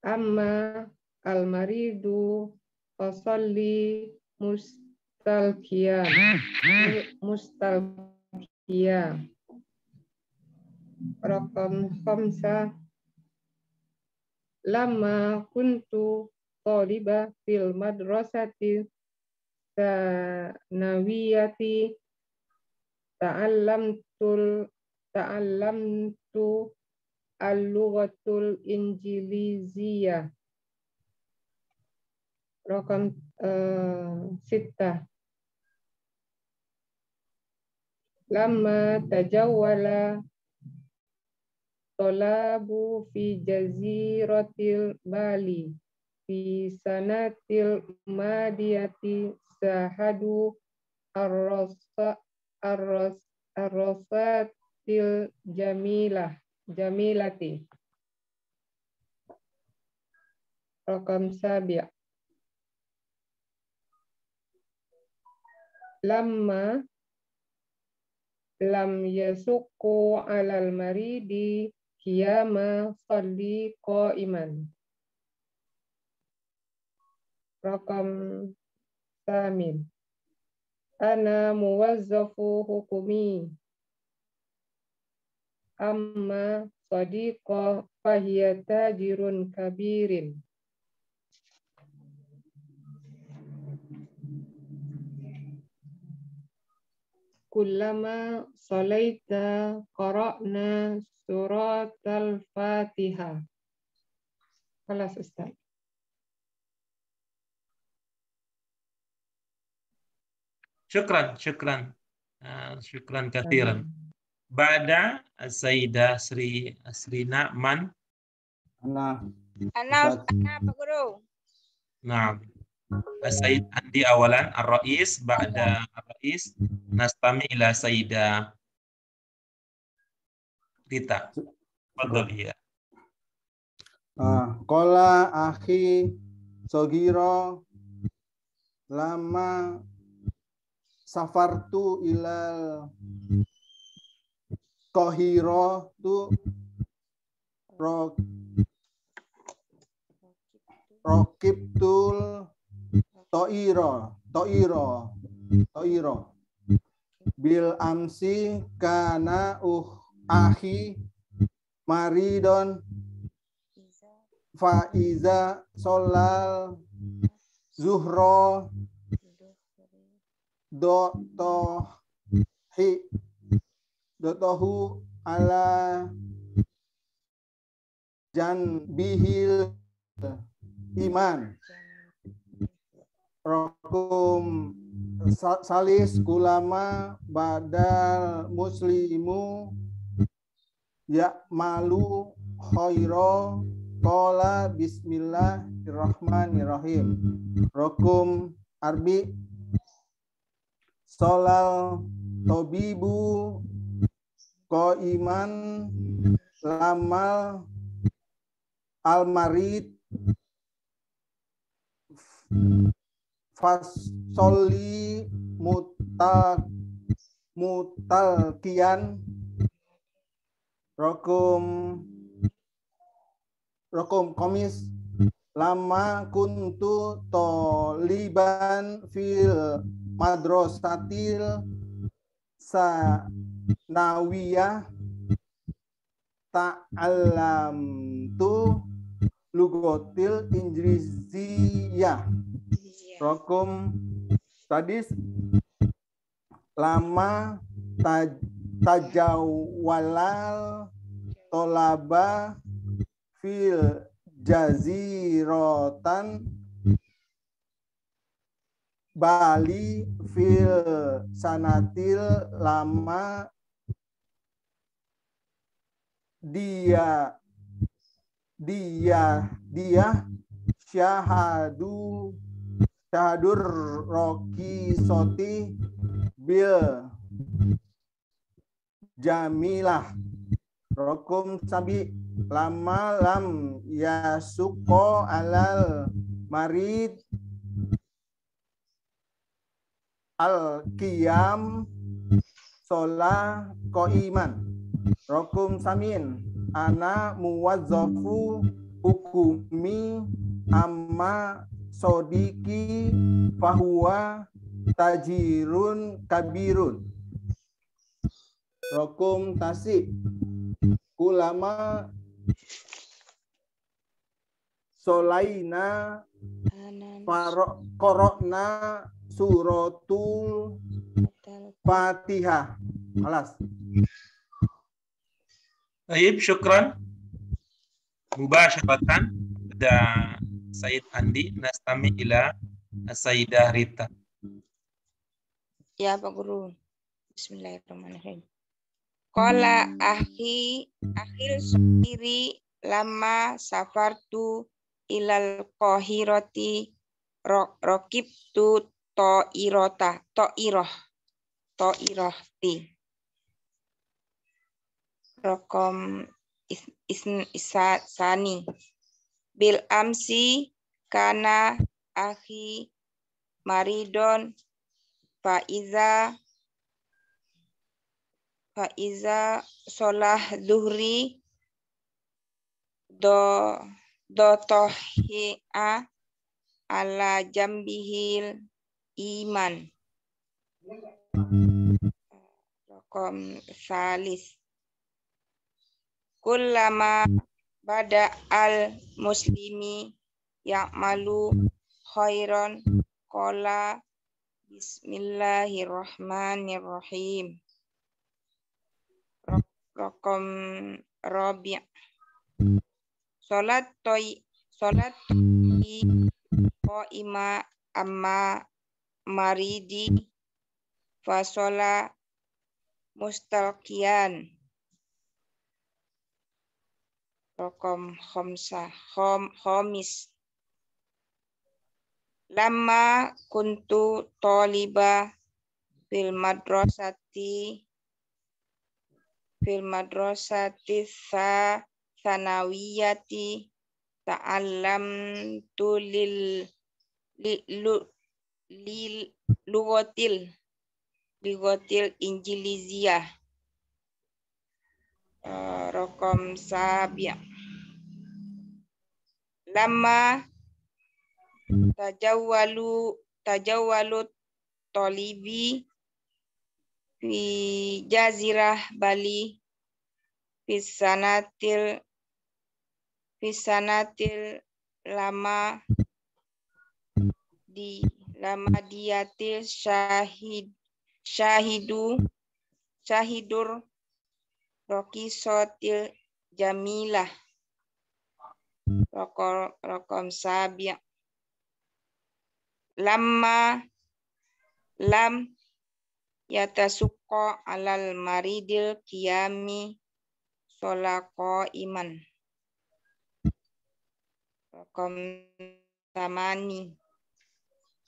amma al-maridu fasalli mustalqiya. Rakam 5. Lama kuntu thaliba fil madrasati sanawiyati ta'allamtu al-lughatul injiliziyah. Rakam 6. Lama tajawwala tolabu fi jaziratil Bali fi sanatil madiyati sahadu arrosatil jamilati. Rakam 7. Lamma lam yasuku alal maridi qiyama salli qa'iman. Rakam 8. Ana muwazzafu hukumi amma sadiqa fahiya tajirun kabirin. Kullama salaita qara'na suratal Fatihah. Kelas Ustaz. Syukran kathiran. Ba'da Sayyidah Asrina man? Ana Pak Guru. Nah, Sayyid Andi awalan Ar-Rais, ba'da Ar-Rais nastami ila Sayyidah Rita. Fadhali ya. Qala akhi Sogiro lama safartu ilal Qahira tu Rokibtul Toiro bil amsi kana ahi maridon faiza solal zuhro dotohu ala janbihil iman rokum salis kulama badal muslimu ya malu khairo qala bismillahirrahmanirrahim rokum arbi solal tobibu ko iman lamal almarid fasoli mutalkian rokum komis lama kuntu toliban fil madrasatil sanawiyah ta'allam tu lugotil injriziyah rokum tadis lama tajawalal tolaba fil jazirotan Bali fil sanatil lama dia syahadur roki soti bil jamilah rokum sabi lama lam yasuko alal marid al qiyam sholah koiman rokum samin ana muwazzafu hukumi amma sodiki fahuwa tajirun kabirun rokum tasik kulama solaina korokna suratul Fatihah. Alas. Baik, syukran. Mubasharatan pada Said Andi nastami ila Sayyidah Rita. Ya Pak Guru. Bismillahirrahmanirrahim. Qala akhir sendiri lama safartu ilal Qahirati rokibtu to'iroti rokom isani bil amsi kana akhi maridon faiza sholah zuhri do tohi'a ala jambihil iman rokom salis kullama bada al muslimi ya'malu khairan qala bismillahirrahmanirrahim rokom robi' salat ko ima amma maridi fasola mustalqian rokom khomis lama kuntu toliba fil madrasati sanawiyati ta'allam tu lil lugotil Lighatil Injiliziyah. Raqam sabi'. Lama tajawwalu talibi fi jazirah Bali fi sanatil lama diyatil syahidur raqisatil jamilah. Raqam sabi'. Lam yatasukka alal maridil qiyami sholaqo iman. Raqam tamani.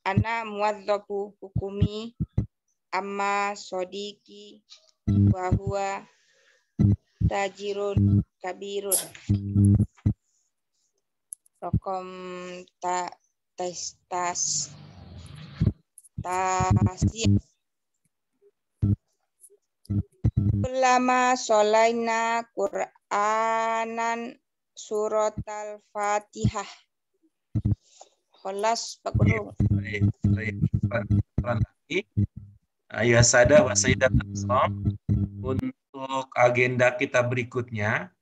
Ana muwadzafu hukumi amma sodiki wa huwa tajirun kabirun. Raqam tasih. Ulama sholaina Qur'anan suratal Fatihah. Khalas Pak Guru. Ayah Sada wa Sayyidat Asram. Untuk agenda kita berikutnya,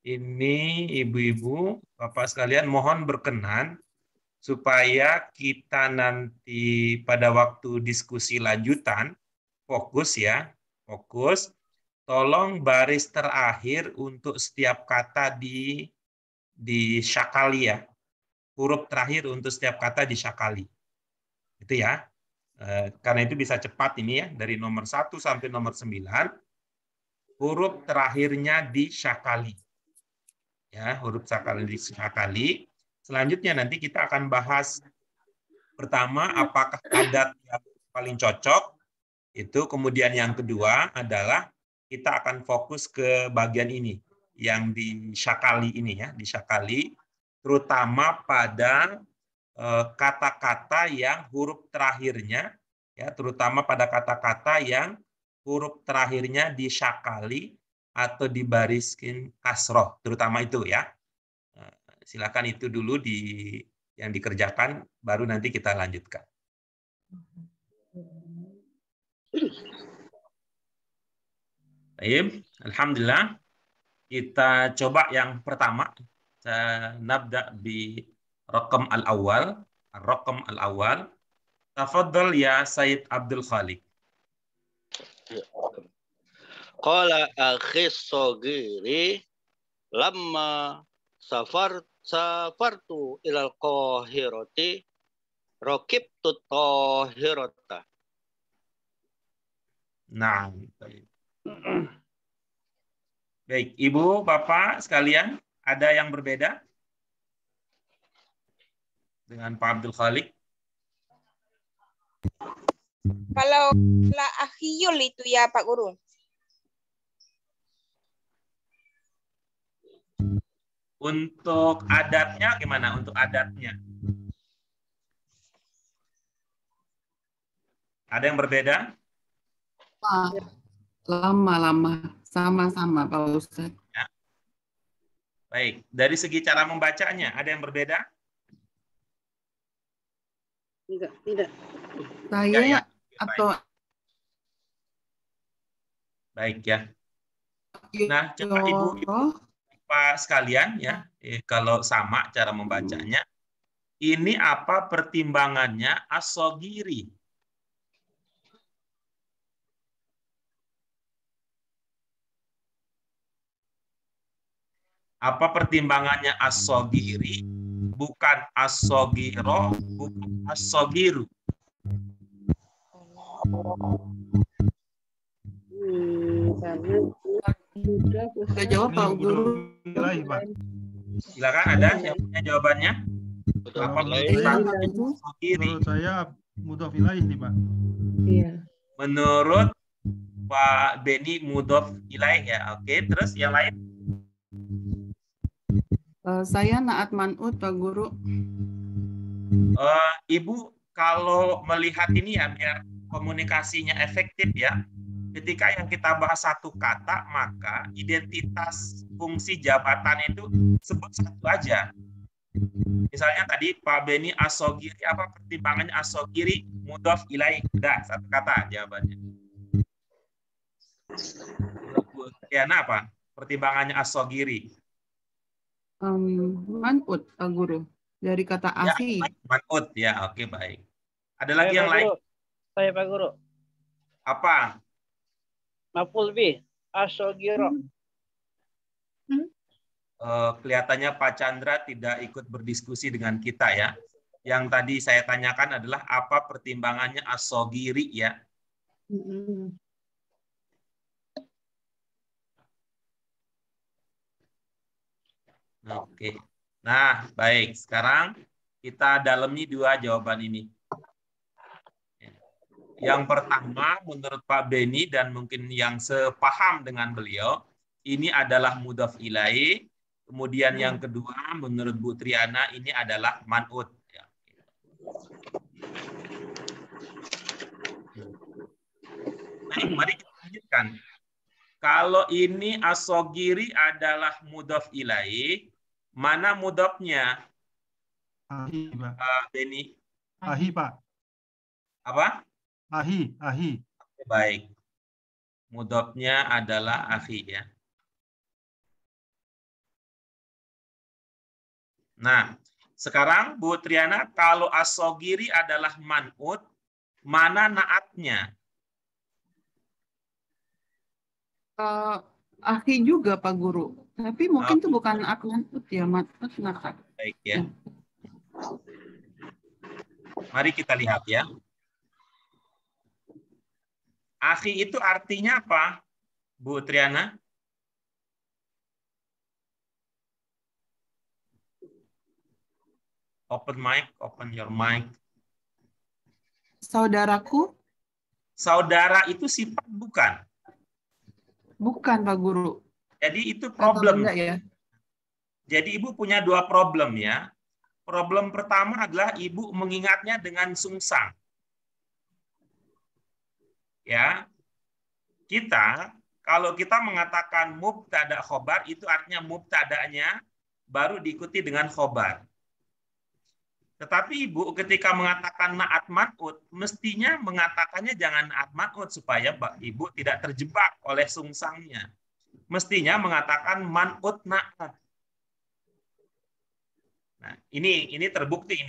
ini ibu-ibu, bapak sekalian mohon berkenan supaya kita nanti pada waktu diskusi lanjutan fokus ya, fokus. Tolong baris terakhir untuk setiap kata disyakali ya. Huruf terakhir untuk setiap kata disyakali. Itu ya. Karena itu bisa cepat ini ya, dari nomor 1 sampai nomor 9. Huruf terakhirnya disyakali. Ya, huruf disyakali. Selanjutnya nanti kita akan bahas pertama apakah adat yang paling cocok. Itu kemudian yang kedua adalah kita akan fokus ke bagian ini yang disyakali ini ya, disyakali terutama pada kata-kata yang huruf terakhirnya ya, terutama pada kata-kata yang huruf terakhirnya disyakali atau dibariskin kasroh, terutama itu ya. Silakan itu dulu yang dikerjakan, baru nanti kita lanjutkan. Baik, alhamdulillah. Kita coba yang pertama. Nabda bi raqam al-awwal. Raqam al-awwal. Tafadhal ya Sayyid Abdul Khaliq. Qala akhis sogiri lamma safartu ilal Qahirati raqibtu tahirata. Nah, baik, Ibu, Bapak sekalian, ada yang berbeda dengan Pak Abdul Khaliq? Kalau la akhiyul itu ya Pak Guru. Untuk adatnya gimana? Untuk adatnya? Ada yang berbeda? Lama-lama. Sama-sama Pak Ustadz. Ya. Baik. Dari segi cara membacanya, ada yang berbeda? Tidak. Saya Ya. atau baik ya. Nah, coba Ibu Pak sekalian ya, kalau sama cara membacanya, ini apa pertimbangannya as-shogiri? Apa pertimbangannya as-shogiri? Bukan as-shogiro, bukan as-shogiru. Saya jawab Pak Guru. Silakan, ada yang punya jawabannya? Apa Menurut saya mudhof ilaih nih Pak. Iya. Menurut Pak Beni mudhof ilaih ya. Oke, terus yang lain? Saya naat man'ut Pak Guru. Ibu kalau melihat ini ya, biar komunikasinya efektif ya, ketika yang kita bahas satu kata, maka identitas fungsi jabatan itu sebut satu aja. Misalnya tadi Pak Beni Asogiri, apa pertimbangannya Asogiri mudhof ilaih? Udah, satu kata jawabannya. Ya, apa pertimbangannya Asogiri? Man'ut, Pak Guru. Dari kata Ya, akhi. man'ut. Ya, oke, baik. Ada lagi yang lain? Saya Pak Guru. Apa? Maf'ul bih. Asogiro. Kelihatannya Pak Chandra tidak ikut berdiskusi dengan kita ya. Yang tadi saya tanyakan adalah apa pertimbangannya Asogiri ya. Oke. Nah, baik. Sekarang kita dalami dua jawaban ini. Yang pertama, menurut Pak Beni dan mungkin yang sepaham dengan beliau, ini adalah mudhof ilaih. Kemudian yang kedua, menurut Bu Triana, ini adalah man'ut. Baik, mari kita lanjutkan. Kalau ini Asogiri adalah mudhof ilaih, mana mudhofnya? Ahi, Pak. Beni. Ahi, Pak. Apa? Ahi. Baik. Mudhofnya adalah akhi ya. Nah, sekarang Bu Triana, kalau Asogiri adalah man'ut, mana naatnya? Akhi juga Pak Guru. Tapi mungkin itu bukan naat man'ut ya, man'ut naat. Baik ya. Mari kita lihat ya. Akhi itu artinya apa, Bu Triana? Open mic, open your mic. Saudaraku? Saudara itu sifat bukan? Bukan Pak Guru. Jadi itu problem. Ya? Jadi Ibu punya dua problem ya. Problem pertama adalah Ibu mengingatnya dengan sungsang. Ya, kalau kita mengatakan mubtada khobar, itu artinya mubtadanya baru diikuti dengan khobar. Tetapi Ibu ketika mengatakan naat man'ut, mestinya mengatakannya jangan naat man'ut supaya Ibu tidak terjebak oleh sungsangnya. Mestinya mengatakan man'ut naat. Nah, ini terbukti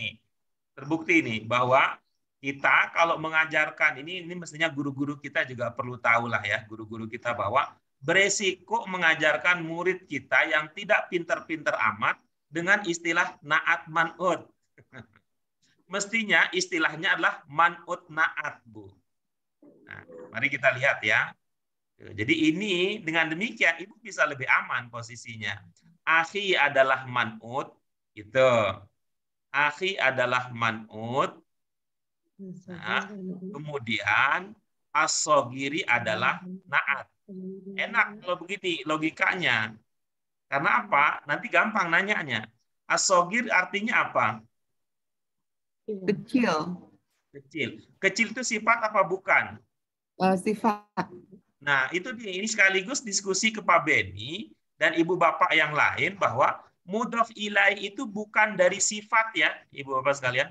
ini bahwa kita kalau mengajarkan ini mestinya guru-guru kita juga perlu tahu lah ya, guru-guru kita, bahwa beresiko mengajarkan murid kita yang tidak pinter-pinter amat dengan istilah naat man'ut. Mestinya istilahnya adalah man'ut naat, Bu. Nah, mari kita lihat ya. Jadi ini dengan demikian Ibu bisa lebih aman posisinya. Akhi adalah man'ut, gitu. Akhi adalah man'ut. Nah, kemudian As-Sogiri adalah naat. Enak kalau begini logikanya. Karena apa? Nanti gampang nanyanya. As-Sogir artinya apa? Kecil. Kecil itu sifat apa bukan? Sifat. Nah, itu ini sekaligus diskusi ke Pak Beni dan Ibu Bapak yang lain bahwa mudhof ilaih itu bukan dari sifat ya, Ibu Bapak sekalian.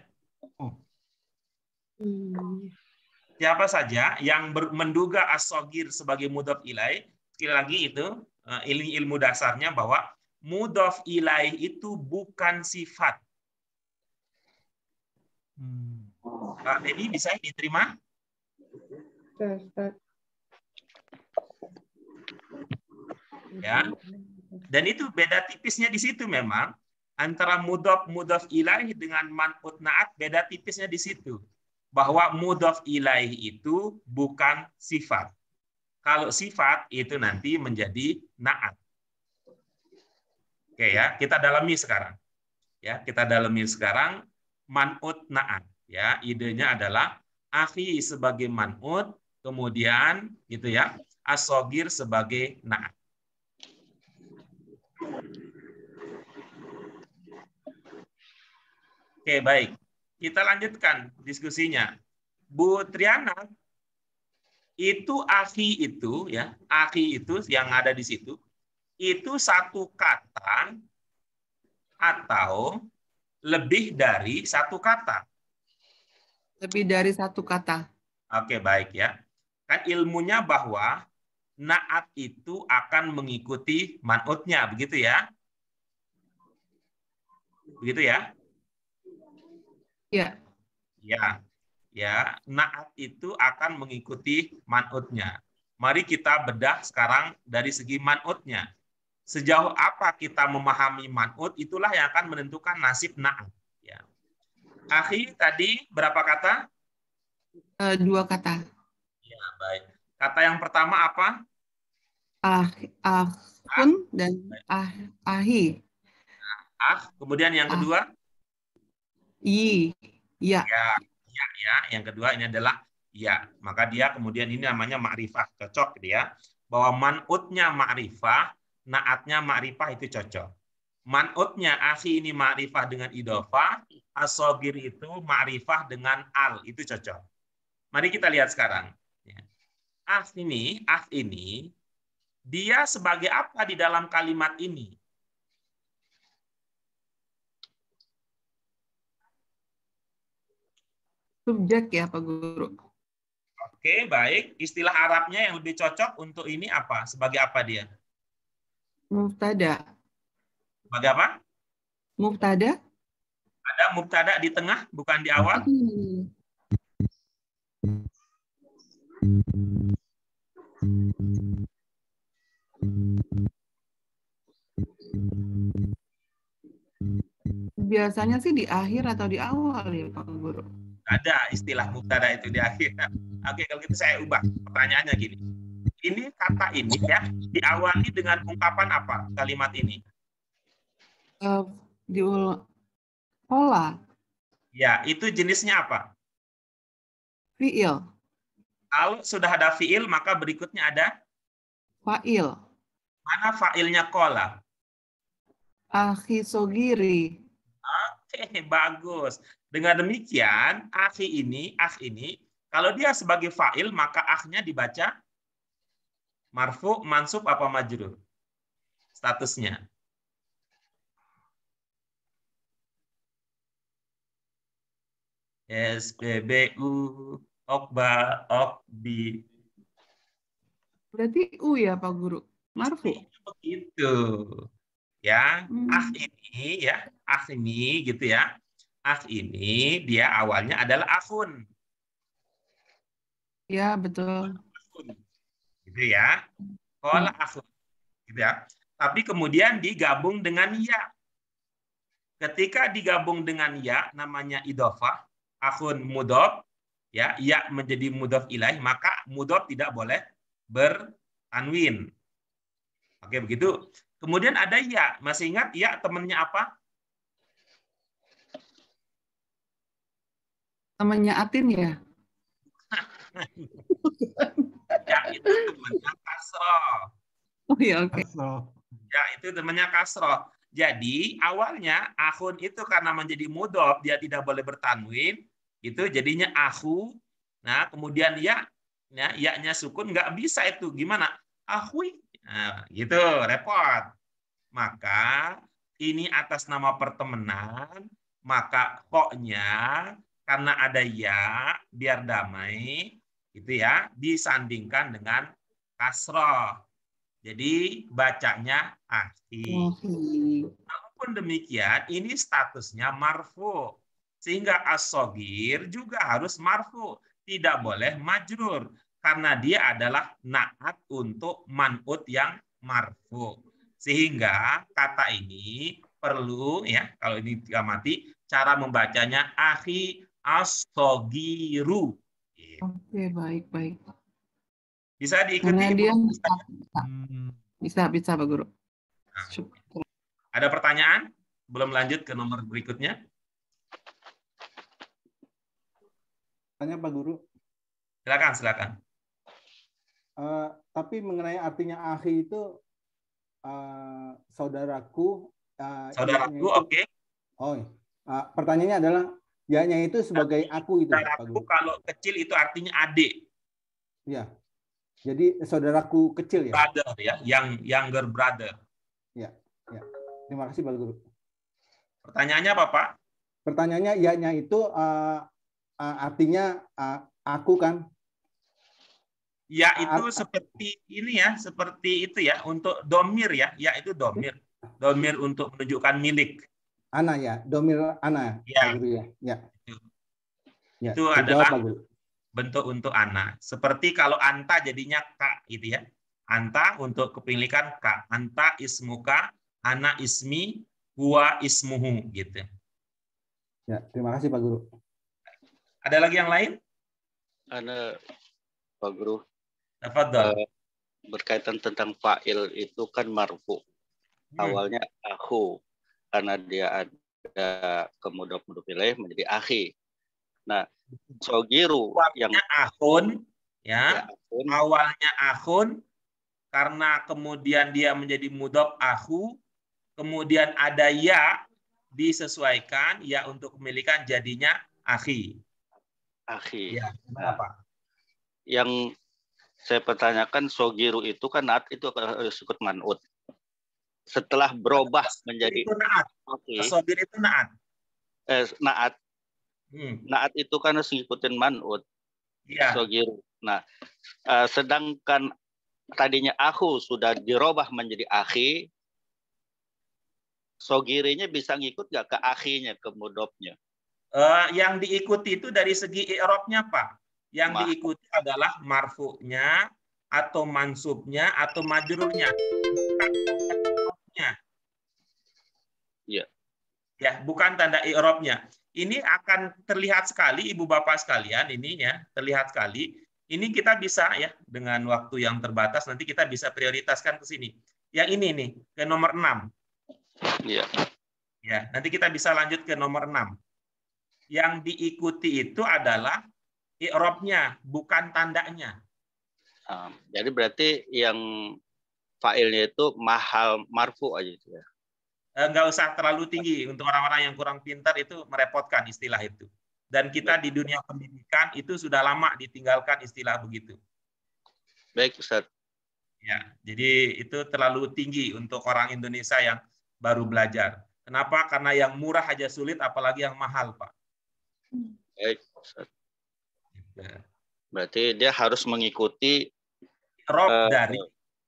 Siapa saja yang menduga as-sogir sebagai mudhof ilaih, sekali lagi itu ilmu dasarnya bahwa mudhof ilaih itu bukan sifat. Pak Beni bisa diterima? Ya. Dan itu beda tipisnya di situ memang antara mudhof ilaih dengan man'ut naat, beda tipisnya di situ. Bahwa mudhof ilaih itu bukan sifat. Kalau sifat itu nanti menjadi naat. Oke ya, kita dalami sekarang. Ya, kita dalami sekarang man'ut naat. Ya, idenya adalah akhi sebagai man'ut, kemudian gitu ya, as-sogir sebagai naat. Oke, baik. Kita lanjutkan diskusinya. Bu Triana, Itu akhi itu ya, akhi itu yang ada di situ itu satu kata atau lebih dari satu kata. Lebih dari satu kata. Oke, baik ya. Kan ilmunya bahwa naat itu akan mengikuti man'utnya, begitu ya? Begitu ya? Ya. Ya. Ya, naat itu akan mengikuti man'utnya. Mari kita bedah sekarang dari segi man'utnya. Sejauh apa kita memahami man'ut, itulah yang akan menentukan nasib naat. Ya. Akhi tadi berapa kata? 2 kata. Ya, baik. Kata yang pertama apa? Ahun dan ahi. Kemudian yang kedua? Ya. Ya, yang kedua ini adalah ya. Maka dia kemudian ini namanya ma'rifah, cocok gitu ya. Bahwa man'utnya ma'rifah, naatnya ma'rifah itu cocok. Man'utnya akhi ini ma'rifah dengan idhofah, as-shogir itu ma'rifah dengan al, itu cocok. Mari kita lihat sekarang. Akh ini dia sebagai apa di dalam kalimat ini? Subjek ya Pak Guru. Oke, baik. Istilah Arabnya yang lebih cocok untuk ini apa? Sebagai apa dia? Mubtada. Sebagai apa? Mubtada. Ada mubtada di tengah, bukan di awal? Biasanya sih di akhir atau di awal ya Pak Guru. Ada istilah mubtada itu di akhir. Oke, kalau gitu saya ubah. Pertanyaannya gini. Ini kata ini ya diawali dengan ungkapan apa kalimat ini? Pola. Ya, itu jenisnya apa? Fi'il. Kalau sudah ada fi'il, maka berikutnya ada? Fa'il. Mana fa'ilnya kola? Akhi sogiri. Oke, bagus. Dengan demikian, akh ini, kalau dia sebagai fa'il, maka akhnya dibaca marfu, mansub, apa majrur? Statusnya. SBBU, okba, okbi. Berarti U ya Pak Guru? Marfu. Begitu. Ya, akh ini gitu ya. Akh ini dia awalnya adalah akhun. Ya, betul. Gitu ya. Qala akhun. Gitu ya. Tapi kemudian digabung dengan ya. Ketika digabung dengan ya namanya idhofah, akhun mudhof, ya menjadi mudhof ilaih, maka mudhof tidak boleh bertanwin. Oke, begitu. Kemudian ada ya. Masih ingat ya temannya apa? Temannya Atin ya? Ya, itu temannya kasroh. Oh iya, oke. Ya, itu temannya kasroh. Jadi, awalnya akhun itu karena menjadi mudhof, dia tidak boleh bertanwin, itu jadinya akhu. Nah, kemudian ya-nya sukun, nggak bisa itu. Gimana? Akhui. Nah, gitu, repot. Maka ini atas nama pertemanan, maka koknya karena ada ya, biar damai, gitu ya, disandingkan dengan kasroh. Jadi bacanya akhi. Walaupun demikian, ini statusnya marfu. Sehingga as-shogir juga harus marfu. Tidak boleh majrur. Karena dia adalah naat untuk man'ut yang marfu. Sehingga kata ini perlu, ya kalau ini diamati, cara membacanya akhi as-shogiru. Oke, baik. Bisa diikuti? Dia bisa Pak Guru. Ada pertanyaan? Belum lanjut ke nomor berikutnya? Tanya Pak Guru. Silakan. Tapi mengenai artinya akhi itu saudaraku. Saudaraku, oke. Oh, pertanyaannya adalah ya-nya itu sebagai aku itu. Saudaraku kalau kecil itu artinya adik. Ya. Jadi saudaraku kecil ya. Brother ya, younger brother. Ya, ya. Terima kasih Pak Guru. Pertanyaannya apa, Pak? Pertanyaannya ya-nya itu artinya aku kan? Ya itu seperti ini ya, seperti itu ya untuk domir ya, ya itu domir. Domir untuk menunjukkan milik. Ana ya, domir ana. Ya. Pak Guru ya. Ya. Ya, Itu adalah bentuk untuk ana. Seperti kalau anta jadinya ka gitu ya. Anta untuk kepemilikan ka. Anta ismuka, ana ismi, huwa ismuhu gitu. Ya, terima kasih Pak Guru. Ada lagi yang lain? Ada Pak Guru. Tafadhol. Berkaitan tentang fa'il itu kan marfu. Awalnya aku karena dia ada kemudaf-mudaf ilaih menjadi akhi. Nah, sogiru yang akhun ya, awalnya akhun karena kemudian dia menjadi mudhaf akhu, kemudian ada ya disesuaikan ya untuk kepemilikan jadinya akhi. Akhi. Ya, kenapa? Yang saya pertanyakan sogiru itu kan naat itu sukut man'ut. Setelah berubah menjadi itu naat. Sogir itu naat. Naat. Naat itu kan harus ngikutin man'ut. Ya. Sogiru. Nah, sedangkan tadinya aku sudah dirubah menjadi akhi, sogirinya bisa ngikut nggak ke akhinya, ke mudhofnya? Yang diikuti itu dari segi i'rabnya, Pak. Yang diikuti adalah marfu'nya atau mansubnya atau majrurnya. Ya. Ya, bukan tanda i'rabnya. Ini akan terlihat sekali Ibu Bapak sekalian ini ya, terlihat sekali. Ini kita bisa ya dengan waktu yang terbatas nanti kita bisa prioritaskan ke sini. Yang ini nih, ke nomor 6. Iya. Ya, nanti kita bisa lanjut ke nomor 6. Yang diikuti itu adalah i'rabnya, bukan tandanya. Jadi berarti yang fa'ilnya itu mahal marfu aja itu ya. Nggak usah terlalu tinggi. Untuk orang-orang yang kurang pintar itu merepotkan istilah itu. Dan kita di dunia pendidikan itu sudah lama ditinggalkan istilah begitu. Baik, Ustaz. Ya, jadi itu terlalu tinggi untuk orang Indonesia yang baru belajar. Kenapa? Karena yang murah aja sulit, apalagi yang mahal, Pak. Baik, Ustaz. Berarti dia harus mengikuti i'rab dari,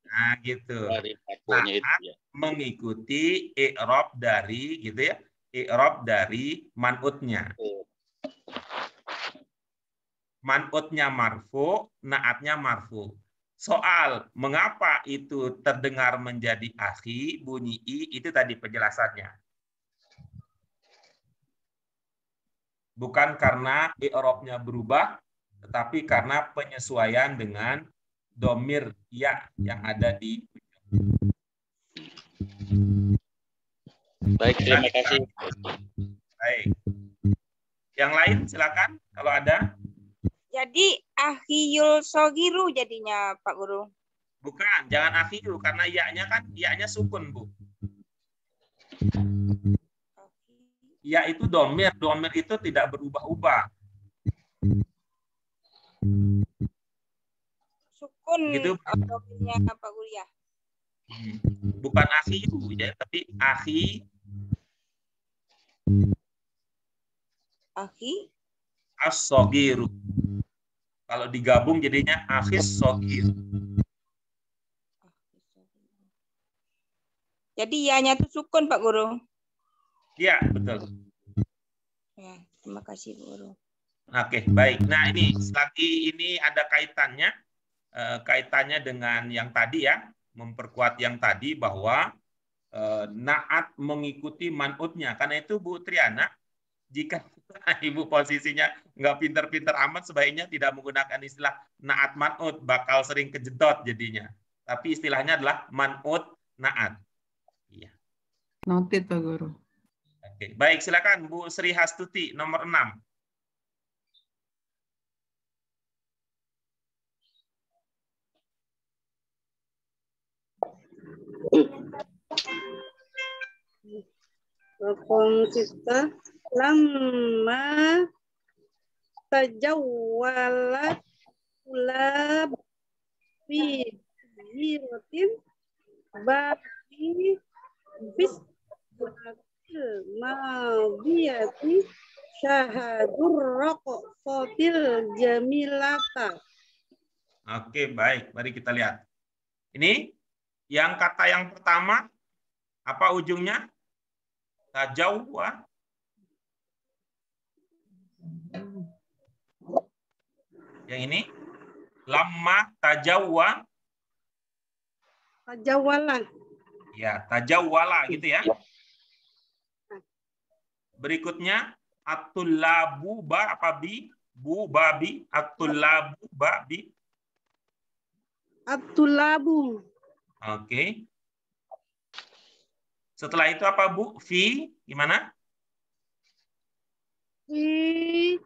nah gitu. Dari nah, itu, ya. Mengikuti i'rab dari, gitu ya, i'rab dari man'utnya. Man'utnya marfu, naatnya marfu. Soal mengapa itu terdengar menjadi akhi, bunyi i, itu tadi penjelasannya. Bukan karena i'rabnya berubah, tetapi karena penyesuaian dengan domir ya yang ada di. Baik, terima kasih. Baik. Yang lain silakan kalau ada. Jadi akhiyul sogiru jadinya Pak Guru. Bukan, jangan akhiyu karena ya-nya kan ya-nya sukun, Bu. Ya itu domir, domir itu tidak berubah-ubah. Sukun gitu. domirnya Pak Guru ya. Bukan akhiyu ya, tapi akhi. Akhi as-sogiru. Kalau digabung jadinya akhis sogir. Jadi ya-nya itu sukun Pak Guru. Iya, betul. Ya, terima kasih Guru. Oke, baik. Nah, ini selagi ini ada kaitannya dengan yang tadi ya, memperkuat yang tadi bahwa naat mengikuti man'utnya. Karena itu Bu Triana, jika Ibu posisinya nggak pinter-pinter amat, sebaiknya tidak menggunakan istilah naat man'ut, bakal sering kejedot jadinya. Tapi istilahnya adalah man'ut naat. Iya. Noted Pak Guru. Oke, baik, silakan Bu Sri Hastuti nomor 6. Rokong kita lama tajawwalat ulab fi ziratin babi bis madiyati syahadur raqatil jamilata. Oke, baik. Mari kita lihat. Ini yang kata yang pertama, apa ujungnya? Tajawwa. Yang ini, lamma tajawwa. Tajawwala. Ya, tajawwala gitu ya. Berikutnya, at-tullabu ba apa bi? Bu babi, at-tullabu ba bi. At-tullabu. Oke. Setelah itu apa, Bu? Fi, gimana? Fi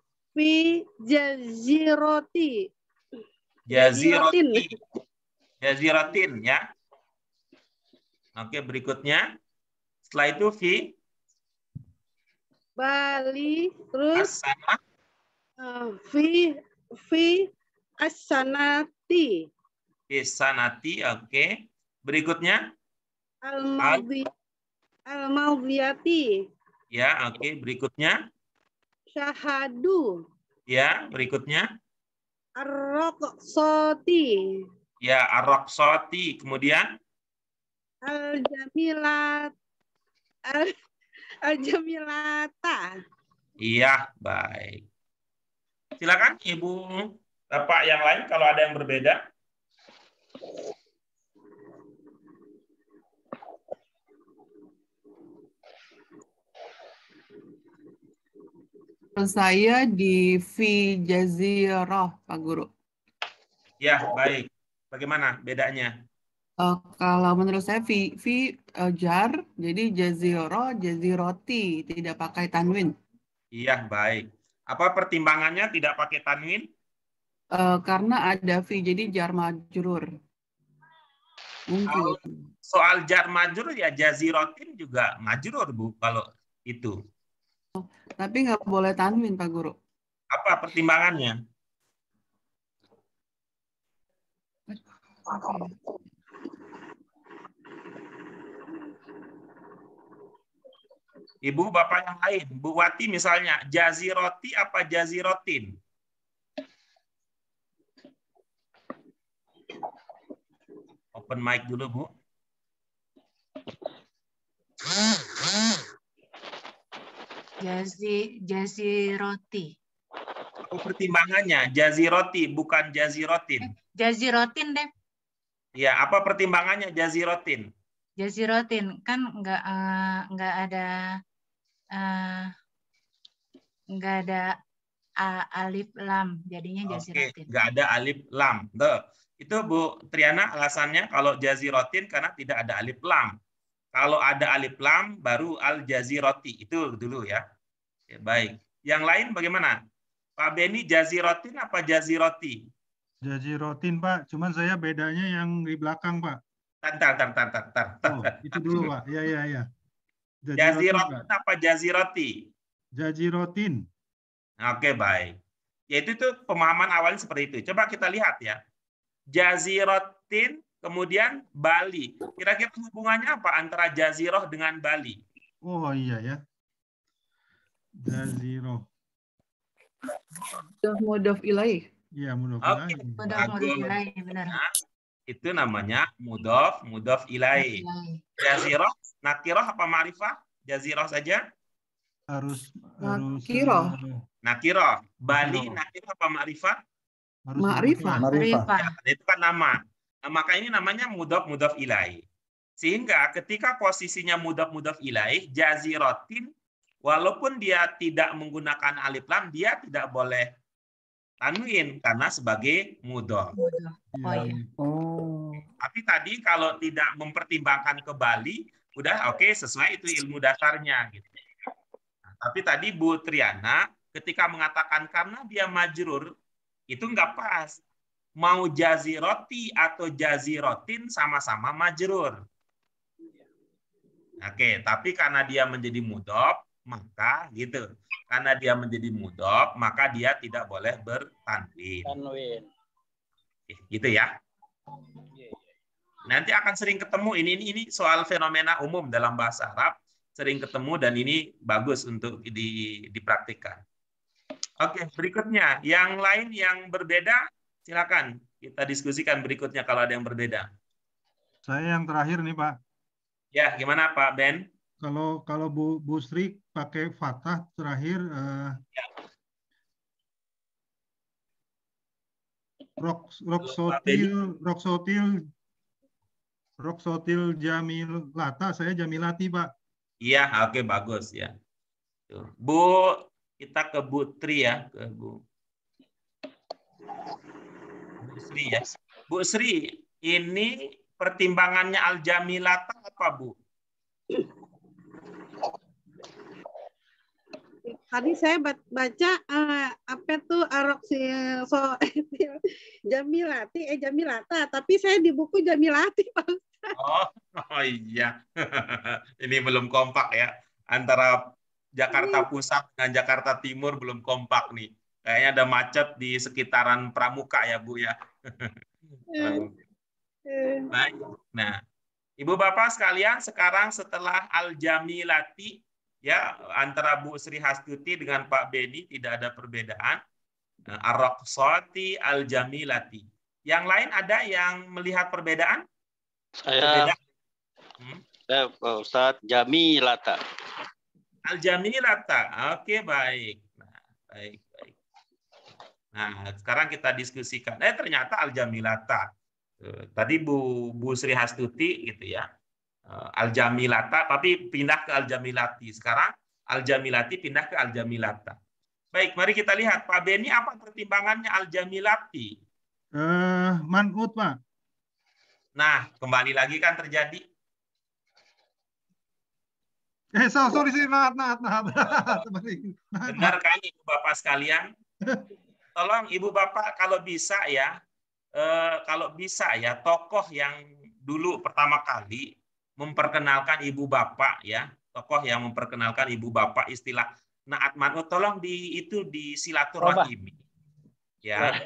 jaziroti. Jaziroti. Jaziratin, ya. Oke, berikutnya. Setelah itu fi. Bali, terus Asana. fi as-sanati. Sanati, oke. Berikutnya. Al-maudiyati. Ya, oke. Berikutnya. Syahadu. Ya, berikutnya. Ar-raqsati. Ya, ar-raqsati. Kemudian. Al-jamilata. Iya, baik. Silakan Ibu, Bapak yang lain kalau ada yang berbeda. Saya di fi jazirah, Pak Guru. Ya, baik. Bagaimana bedanya? Kalau menurut saya fi jar, jadi jazirah, jaziroti, tidak pakai tanwin. Iya, baik. Apa pertimbangannya tidak pakai tanwin? Karena ada fi, jadi jar majrur. Mungkin. Soal jar majrur ya jazirotin juga majrur, Bu, kalau itu. Tapi nggak boleh tanwin, Pak Guru. Apa pertimbangannya? Ibu, Bapak yang lain. Bu Wati misalnya, jaziroti apa jazirotin? Open mic dulu, Bu. Jaziroti. Apa pertimbangannya? Jaziroti, bukan jazirotin. Jazirotin deh. Ya, apa pertimbangannya jazirotin? Jazirotin kan nggak ada alif lam, jadinya jazirotin. Oke, nggak ada alif lam. Tuh. Itu Bu Triana alasannya kalau jazirotin karena tidak ada alif lam. Kalau ada alif lam baru al jaziroti. Itu dulu ya. Ya, baik. Yang lain bagaimana? Pak Beni, jazirotin apa jaziroti? Jazirotin, Pak. Cuman saya bedanya yang di belakang, Pak. Tar. Oh, itu dulu, Pak. Iya. Jazirotin apa jaziroti? Jazirotin. Oke, baik. Yaitu itu pemahaman awalnya seperti itu. Coba kita lihat ya. Jazirotin, kemudian Bali. Kira-kira hubungannya apa antara jaziroh dengan Bali? Oh iya ya. Jaziroh. Mudhof ilaih. Iya, mudhof ilaih. Mudhof ilaih, benar. Nah, itu namanya mudhof ilaih. Jaziroh, nakiroh apa ma'rifah? Jaziroh saja? Harus Nakiroh. Bali, nakiroh apa ma'rifah? Ma'rifah. Ya, itu kan nama. Nah, maka ini namanya mudhof ilaih. Sehingga ketika posisinya mudhof ilaih, jazirotin, walaupun dia tidak menggunakan alif lam, dia tidak boleh tanwin karena sebagai mudhof. Tapi tadi kalau tidak mempertimbangkan ke Bali, udah oke, sesuai itu ilmu dasarnya gitu. Nah, tapi tadi Bu Triana ketika mengatakan karena dia majrur, itu nggak pas. Mau jaziroti atau jazirotin sama-sama majrur. Oke, tapi karena dia menjadi mudhof, maka gitu. Karena dia menjadi mudhof, maka dia tidak boleh bertanwin. Gitu ya. Nanti akan sering ketemu ini soal fenomena umum dalam bahasa Arab, sering ketemu dan ini bagus untuk dipraktikkan. Oke, berikutnya yang lain yang berbeda silakan kita diskusikan berikutnya kalau ada yang berbeda. Saya yang terakhir nih Pak. Ya, gimana Pak Ben? Kalau Bu Sri pakai fathah terakhir Roksotil Jamilata, saya Jamilati Pak. Iya, oke bagus ya. Tuh. Bu, kita ke Bu Tri ya, ke Bu Sri ya. Bu Sri, ini pertimbangannya Al-Jamilata apa Bu? Tadi saya baca apa tuh Jamilata, tapi saya di buku Jamilati Pak. Oh iya, ini belum kompak ya antara Jakarta Pusat dengan Jakarta Timur belum kompak nih. Kayaknya ada macet di sekitaran Pramuka ya Bu ya. Baik. Nah, Ibu Bapak sekalian, sekarang setelah Al-Jamilati ya antara Bu Sri Hastuti dengan Pak Beni tidak ada perbedaan. Ar-Raqsati, Al-Jamilati. Yang lain ada yang melihat perbedaan? Saya Ustaz Jamilata. Al-Jamilata. Oke, baik. Nah, baik. Nah, sekarang kita diskusikan. Ternyata Al-Jamilata. Tadi Bu Sri Hastuti gitu ya. Al-Jamilata, tapi pindah ke Al-Jamilati. Sekarang Al-Jamilati pindah ke Al-Jamilata. Baik, mari kita lihat. Pak Beni, apa pertimbangannya Al-Jamilati? Man'ut, Pak. Nah, kembali lagi kan terjadi. Sorry, naat. Benar kan Ibu Bapak sekalian? Tolong Ibu Bapak kalau bisa ya, tokoh yang dulu pertama kali memperkenalkan Ibu Bapak ya, tokoh yang memperkenalkan Ibu Bapak istilah naat man'ut, tolong di silaturahimi. Ya,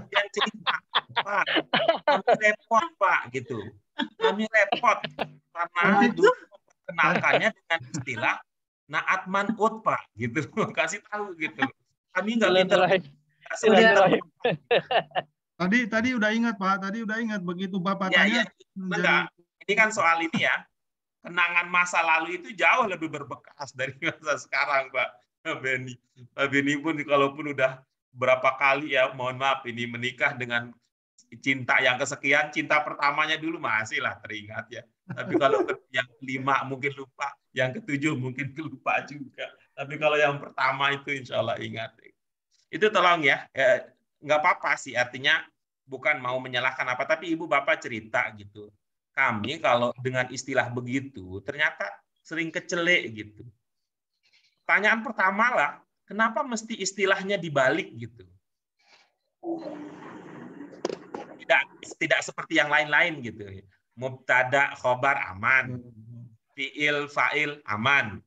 yang cerita, Pak, kami repot Pak gitu. Kami repot karena dulu memperkenalkannya dengan istilah naat man'ut Pak gitu. Kasih tahu gitu. Kami nggak pintar. Tadi udah ingat Pak, begitu Bapak tanya. Enggak. Ini kan soal ini ya. Kenangan masa lalu itu jauh lebih berbekas dari masa sekarang Pak Beni. Pak Beni pun kalaupun udah berapa kali ya, mohon maaf ini menikah dengan cinta yang kesekian, cinta pertamanya dulu masih lah teringat ya. Tapi kalau yang kelima mungkin lupa, yang ketujuh mungkin lupa juga. Tapi kalau yang pertama itu insya Allah ingat. Itu tolong ya, nggak apa-apa sih, artinya bukan mau menyalahkan apa, tapi Ibu Bapak cerita gitu. Kami kalau dengan istilah begitu, ternyata sering kecelek gitu. Pertanyaan pertama lah, kenapa mesti istilahnya dibalik gitu? Tidak seperti yang lain-lain gitu. Mubtada, khobar aman. Fi'il, fa'il aman.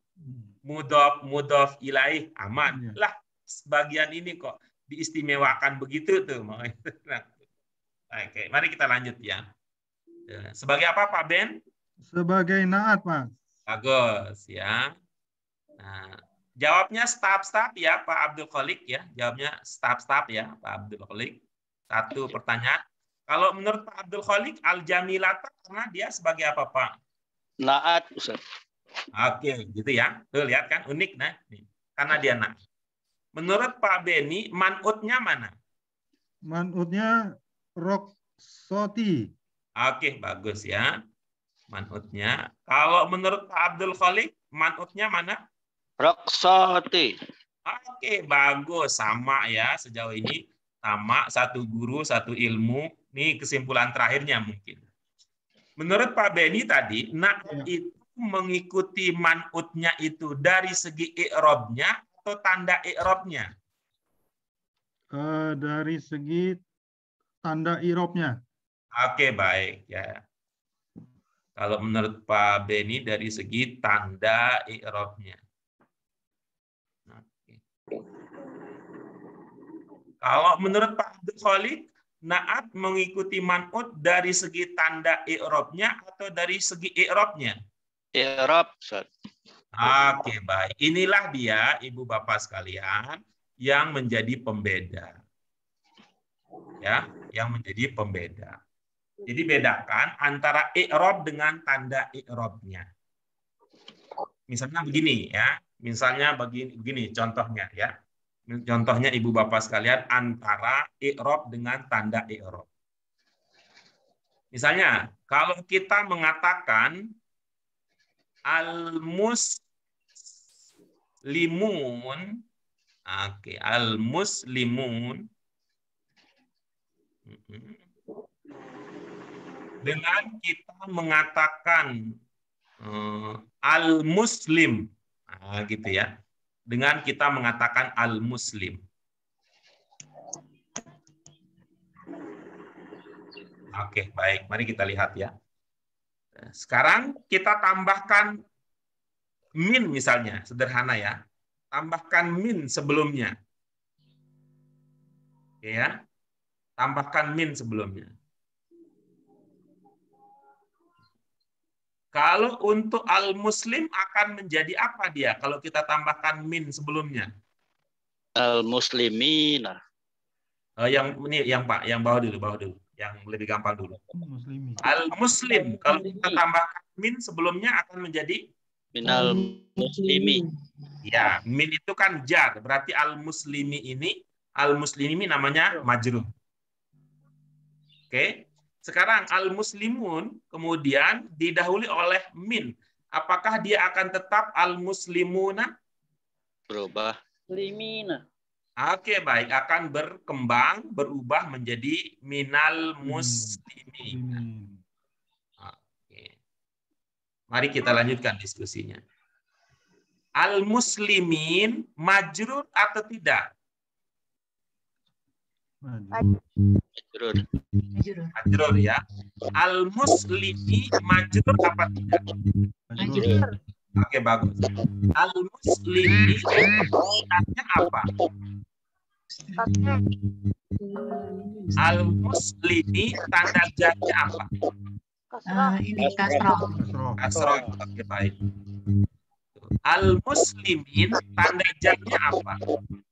Mudhof ilaih aman. Lah, sebagian ini kok diistimewakan begitu tuh. Nah, oke, mari kita lanjut ya. Sebagai apa Pak Ben? Sebagai naat Pak. Bagus ya. Nah, jawabnya staf ya Pak Abdul Khalik ya. Jawabnya staf ya Pak Abdul Khalik. Satu pertanyaan. Kalau menurut Pak Abdul Khalik, Al-Jamilata karena dia sebagai apa Pak? Naat Ustaz. Oke, gitu ya. Tuh lihat kan unik nah. Karena dia naat. Menurut Pak Beni, man'utnya mana? Man'utnya Raqsati. Oke, bagus ya. Man'utnya. Kalau menurut Pak Abdul Khalik, man'utnya mana? Raqsati. Oke, bagus. Sama ya sejauh ini. Sama, satu guru, satu ilmu. Ini kesimpulan terakhirnya mungkin. Menurut Pak Beni tadi, naat itu mengikuti man'utnya itu dari segi i'rabnya atau tanda i'rabnya? Dari segi tanda i'rabnya. Oke, baik ya. Kalau menurut Pak Beni dari segi tanda i'rabnya. Kalau menurut Pak Abdul Khalik naat mengikuti man'ut dari segi tanda i'rabnya atau dari segi i'rabnya? I'rab, Ustaz. Oke, baik. Inilah dia, Ibu Bapak sekalian, yang menjadi pembeda. Ya, yang menjadi pembeda. Jadi bedakan antara i'rab dengan tanda i'rabnya. Misalnya begini ya, misalnya begini contohnya ya. Contohnya Ibu Bapak sekalian antara i'rab dengan tanda i'rab. Misalnya kalau kita mengatakan al-muslimun, oke, al-muslimun dengan kita mengatakan al-muslim, nah, gitu ya. Dengan kita mengatakan al-muslim. Oke, baik. Mari kita lihat ya. Sekarang kita tambahkan min misalnya, sederhana ya. Tambahkan min sebelumnya. Oke ya. Tambahkan min sebelumnya. Kalau untuk al-muslim akan menjadi apa dia kalau kita tambahkan min sebelumnya? Al-muslimina. Yang ini yang Pak, yang bawah dulu, yang lebih gampang dulu. Al-muslim kalau kita tambahkan min sebelumnya akan menjadi minal muslimi. Ya, min itu kan jar, berarti al-muslimi ini namanya majrur. Oke. Sekarang al-muslimun kemudian didahului oleh min. Apakah dia akan tetap al-muslimuna? Berubah. Muslimina. Oke, baik. Akan berkembang, berubah menjadi minal muslimin. Oke. Mari kita lanjutkan diskusinya. Al-muslimin majrur atau tidak? Majrur. Majrur ya. Al-muslimi majrur apa tidak? Majrur. Oke, bagus. Al-muslimi artinya apa? Al-muslimi tanda jarnya apa? Ini kasroh. Kasroh. Oke, baik. Al-muslimin tanda jarnya apa?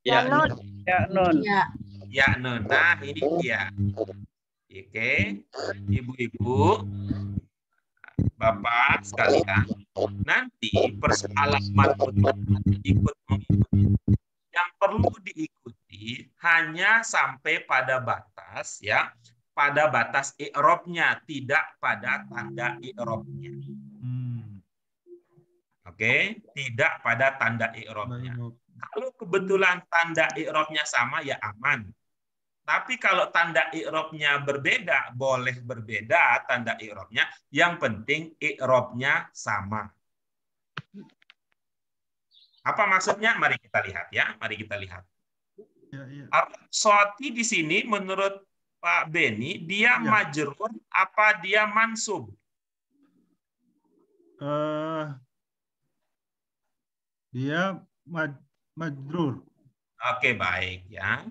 Ya nun. Ya. Nun. Nah, ini dia. Oke, ibu-ibu, bapak sekalian, nanti persoalan ikut mengikuti. Yang perlu diikuti hanya sampai pada batas ya, pada batas i'rabnya, tidak pada tanda i'rabnya. Oke, tidak pada tanda i'rabnya. Kalau kebetulan tanda i'rabnya sama ya aman. Tapi kalau tanda i'rabnya berbeda, boleh berbeda tanda i'rabnya, yang penting i'rabnya sama. Apa maksudnya? Mari kita lihat ya, mari kita lihat. Ar-Soti di sini menurut Pak Beni, dia majrur apa dia mansub? Dia majrur. Oke, baik ya.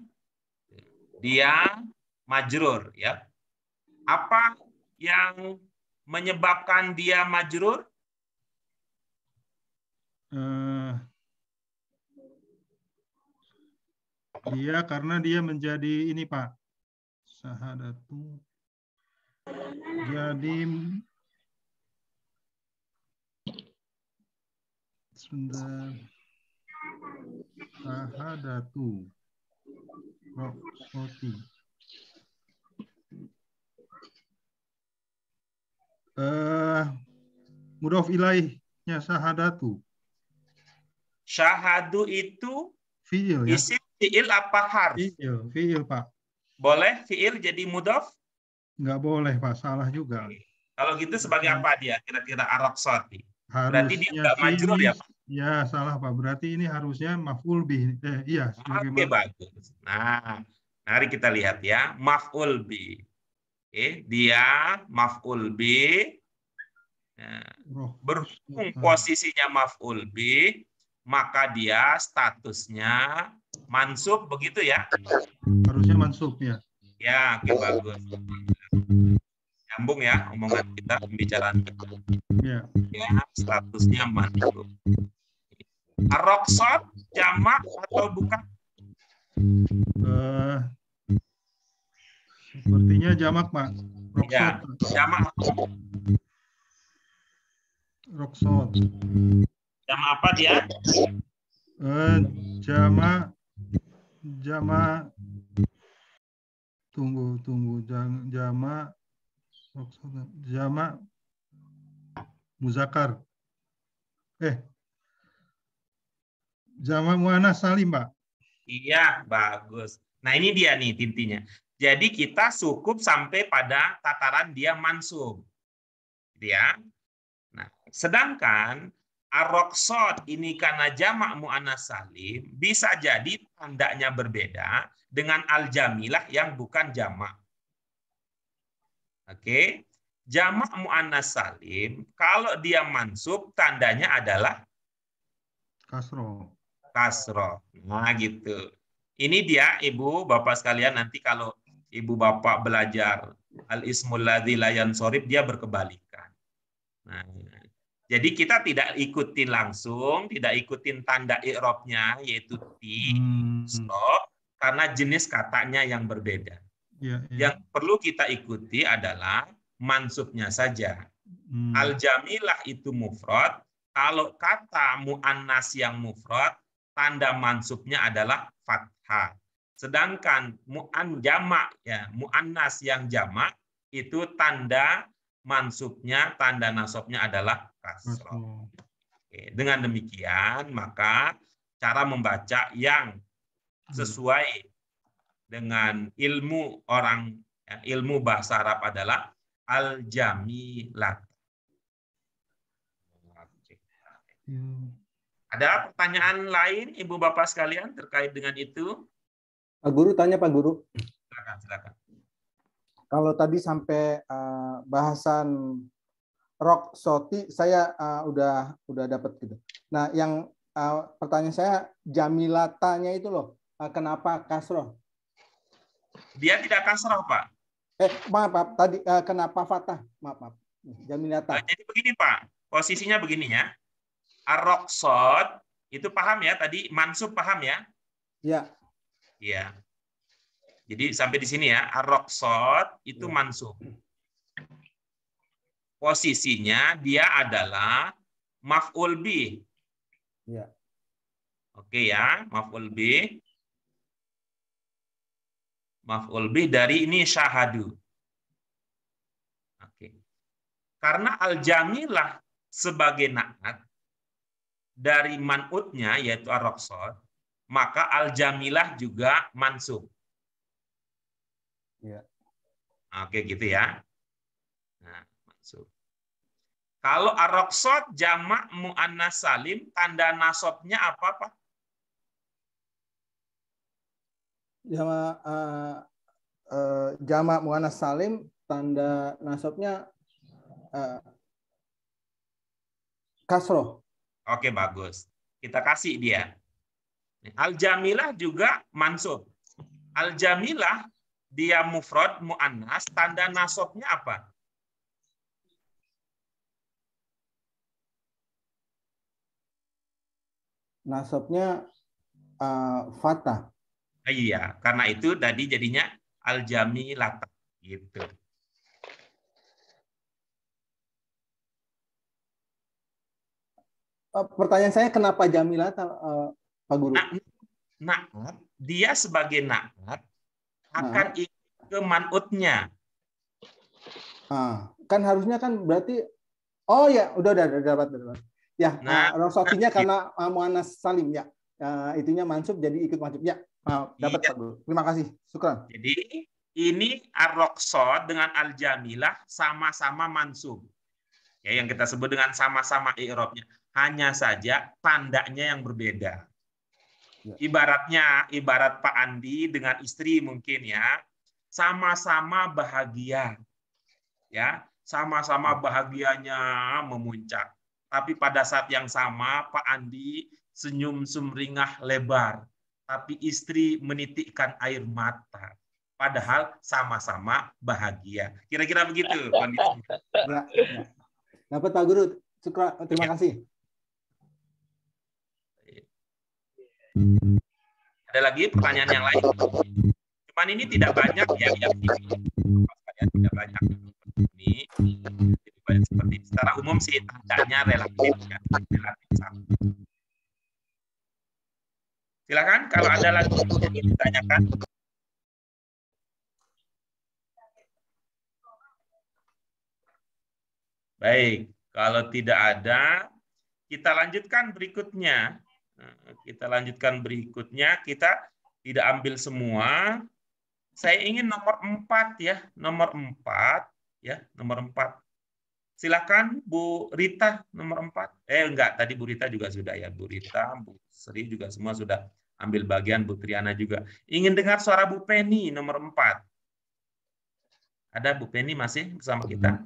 Dia majrur ya. Apa yang menyebabkan dia majrur? Dia karena dia menjadi ini Pak, syahadatu. Jadi sebentar, syahadatu Roti. Mudhof ilaihnya syahadatu. Syahadu itu fiil ya? Isim fiil apa harf? Fiil Pak. Boleh fiil jadi mudhof? Nggak boleh Pak, salah juga. Kalau gitu sebagai apa dia kira-kira Ar-Soti? Berarti dia nggak majrur ya Pak? Ya salah Pak, berarti ini harusnya maf'ul bih. Iya. Oke, bagus. Nah, mari kita lihat ya, maf'ul bih. Oke, dia maf'ul bih. Berhubung posisinya maf'ul bih, maka dia statusnya mansub, begitu ya? Harusnya mansub ya. Ya, oke, bagus. Nyambung ya omongan kita, pembicaraan kita. Ya. Ya, statusnya mansub. Ar-Roksot jamak atau bukan? Sepertinya jamak, Pak. Ya, jamak apa? Roksot. Jamak apa dia? Jamak tunggu jamak muzakkar. Jamak muannas salim, Pak. Iya, bagus. Nah, ini dia nih intinya. Jadi kita cukup sampai pada tataran dia mansub. Gitu ya. Nah, sedangkan ar-roksot ini karena jamak muannas salim bisa jadi tandanya berbeda dengan al-jamilah yang bukan jamak. Oke. Jamak muannas salim kalau dia mansub tandanya adalah kasroh. Kasroh. Nah, gitu. Ini dia Ibu Bapak sekalian, nanti kalau Ibu Bapak belajar al-ismul ladzi la yansorif, dia berkebalikan. Nah, jadi kita tidak ikutin langsung, tidak ikutin tanda i'rabnya yaitu ti, stop, karena jenis katanya yang berbeda. Yang perlu kita ikuti adalah mansubnya saja. Al-jamilah itu mufrad, kalau kata muannas yang mufrad, tanda mansubnya adalah fathah. Sedangkan jamak ya, muannas yang jamak itu tanda mansubnya, tanda nasabnya adalah kasroh. Oke, dengan demikian maka cara membaca yang sesuai dengan ilmu orang ya, ilmu bahasa Arab adalah al-jamilat. Ada pertanyaan lain Ibu Bapak sekalian terkait dengan itu? Pak Guru tanya, Pak Guru. Silakan. Kalau tadi sampai bahasan roksoti saya udah dapat gitu. Nah, yang pertanyaan saya jamilatanya itu loh, kenapa kasroh? Dia tidak kasroh, Pak. Maaf, tadi kenapa fathah? Maaf. Jamilata. Jadi begini, Pak. Posisinya begini ya. Ar-roksot itu paham ya tadi, mansub paham ya? Iya. Iya. Jadi sampai di sini ya, ar-roksot itu mansub. Posisinya dia adalah maf'ul bih. Iya. Oke ya, maf'ul bih. Maf'ul bih dari ini syahadu. Oke. Karena al-jamilah sebagai na'at dari man'utnya yaitu ar-roksot, maka al-jamilah juga mansub. Ya. Oke gitu ya. Nah, mansub. Kalau ar-roksot jamak muannas salim, tanda nasabnya apa, Pak? Jamak muannas salim, tanda nasabnya kasroh. Oke, bagus. Kita kasih dia. Al-jamilah juga mansub. Al-jamilah dia mufrad muannas, tanda nasabnya apa? Nasabnya fathah. Iya, karena itu tadi jadinya al-jamilah gitu. Pertanyaan saya kenapa jamilah, Pak Guru? Na'at, dia sebagai na'at akan ikut ke man'utnya. Kan harusnya kan berarti, oh ya, udah dapat. Ya, roksotnya karena muannas salim ya. Itunya mansub jadi ikut mansub ya. Dapat Pak Guru. Terima kasih. Syukran. Jadi ini ar-roksot dengan al-jamilah sama-sama mansub. Ya, yang kita sebut dengan sama-sama i'rabnya. Hanya saja tandanya yang berbeda. Ibarat Pak Andi dengan istri mungkin ya, sama-sama bahagia. Ya, sama-sama bahagianya memuncak. Tapi pada saat yang sama Pak Andi senyum sumringah lebar, tapi istri menitikkan air mata. padahal sama-sama bahagia. Kira-kira begitu kondisinya. Ya. Dapat Pak Guru. Terima kasih. Ada lagi pertanyaan yang lain? Cuman ini tidak banyak ya, tidak banyak ini. Seperti secara umum sih adanya relatif ya, relatif sama. Silakan kalau ada lagi yang ingin ditanyakan. Baik, kalau tidak ada, kita lanjutkan berikutnya. Kita tidak ambil semua. Saya ingin nomor 4 ya, nomor 4 ya, nomor 4. Silakan Bu Rita nomor 4. Enggak, tadi Bu Rita juga sudah ya, Bu Rita, Bu Sri juga semua sudah ambil bagian, Bu Triana juga. Ingin dengar suara Bu Penny nomor 4. Ada Bu Penny masih bersama kita?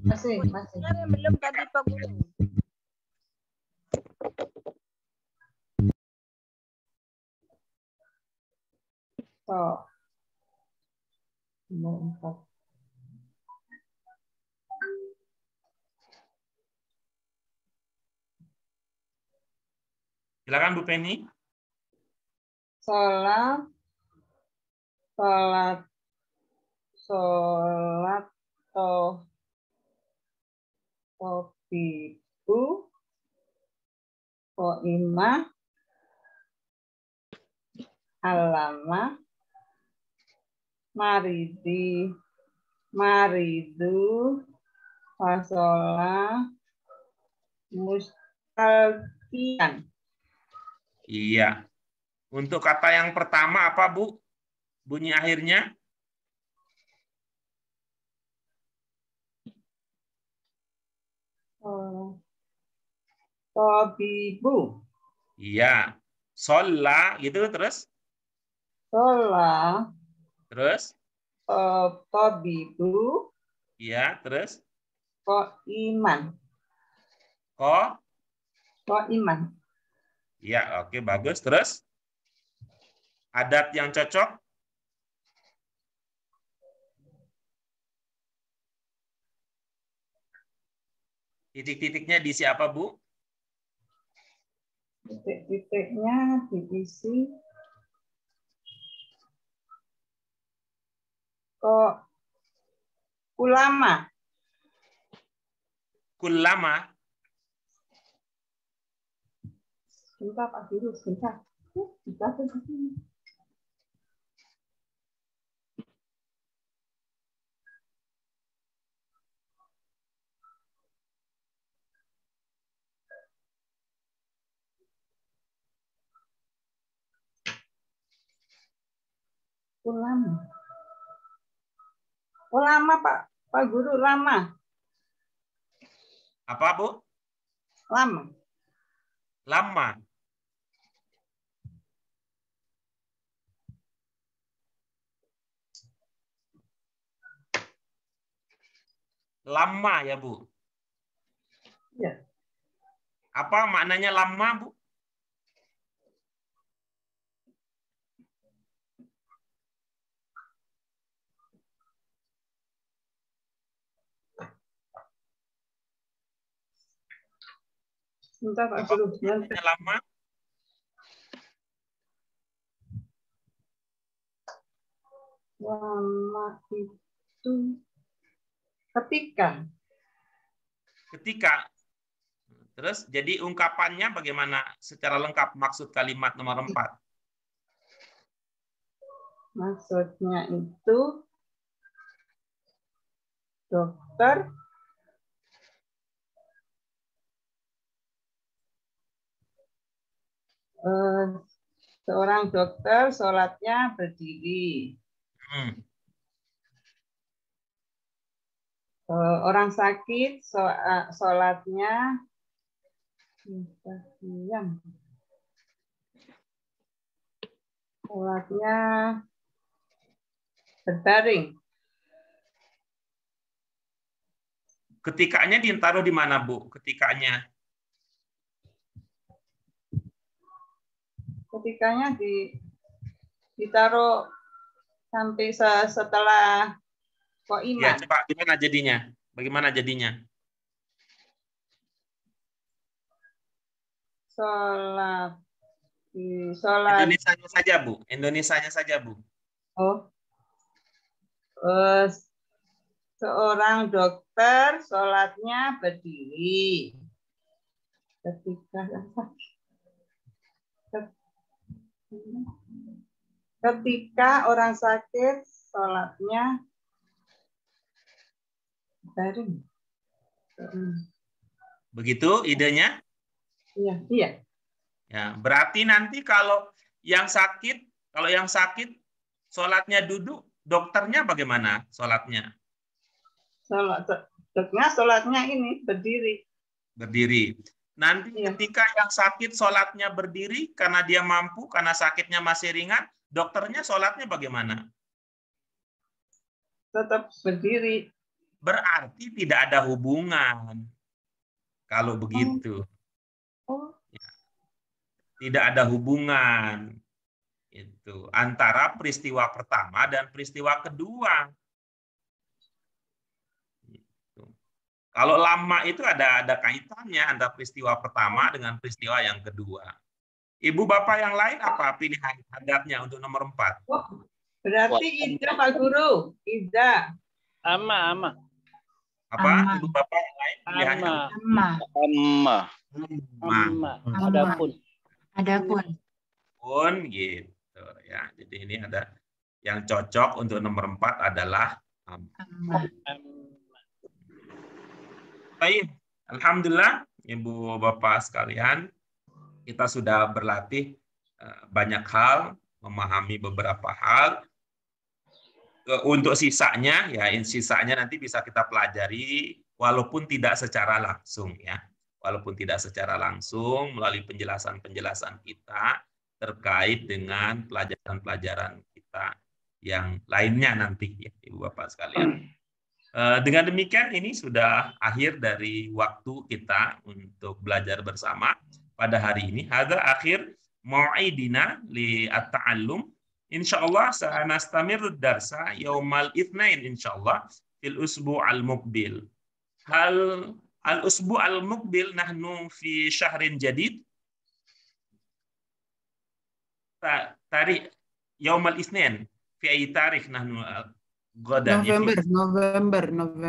Masih. Belum tadi Pak Guru. Nomor 4. Silakan Bu Penny. Sholat tobibu koimah alama maridu fasola mustalkian. Iya. Untuk kata yang pertama apa, Bu? Bunyi akhirnya? Tobibu. Iya. Sholla gitu terus? Shola. Terus? Tobibu. Iya, terus? Koiman. Koiman. Iya, oke, bagus. Terus? Adat yang cocok? Titik-titiknya diisi apa, Bu? Titik-titiknya diisi ulama. Kulama. Sebentar Pak Guru, sebentar. Ulama Pak Guru, lama. Apa, Bu? Lama. Lama. Lama ya, Bu? Ya. Apa maknanya lama, Bu? Sebentar Pak Guru. Maknanya lama? Lama itu ketika. Terus jadi ungkapannya bagaimana secara lengkap maksud kalimat nomor 4? Maksudnya itu dokter seorang dokter sholatnya berdiri. Orang sakit sholatnya berbaring. Ketikanya ditaruh di mana, Bu? Ketikanya ditaruh sampai setelah kok Ya, iman. coba gimana jadinya? Bagaimana jadinya? Sholat Indonesianya saja, Bu. Indonesianya saja, Bu. Oh, seorang dokter sholatnya berdiri. Ketika orang sakit sholatnya baring. Begitu idenya? Iya, iya. Ya, berarti nanti kalau yang sakit sholatnya duduk, dokternya bagaimana sholatnya? Sholatnya ini berdiri. Berdiri. Nanti ketika yang sakit sholatnya berdiri karena dia mampu, karena sakitnya masih ringan, dokternya sholatnya bagaimana? Tetap berdiri. Berarti tidak ada hubungan. Kalau begitu. Tidak ada hubungan itu antara peristiwa pertama dan peristiwa kedua. Kalau lama itu ada kaitannya antara peristiwa pertama dengan peristiwa yang kedua. Ibu bapak yang lain apa pilihan adatnya untuk nomor 4? Berarti Ida Pak Guru. Ida. Ama. Apa ibu bapak yang lain pilihannya? Ama. Adapun. Pun gitu ya. Jadi ini ada yang cocok untuk nomor 4 adalah Baik, alhamdulillah Ibu Bapak sekalian, kita sudah berlatih banyak hal, memahami beberapa hal. Untuk sisanya nanti bisa kita pelajari walaupun tidak secara langsung ya. Walaupun tidak secara langsung melalui penjelasan-penjelasan kita terkait dengan pelajaran-pelajaran kita yang lainnya nanti ya, Ibu Bapak sekalian. Dengan demikian ini sudah akhir dari waktu kita untuk belajar bersama pada hari ini. Hadza akhir mau'idina li at-ta'allum. Insyaallah sanastamir darsa yaumal itsnain insyaallah fil usbu' al-muqbil. Hal al-usbu' al-muqbil nahnu fi syahrin jadid. Tarikh yaumal itsnain fi ay tarikh nahnu November.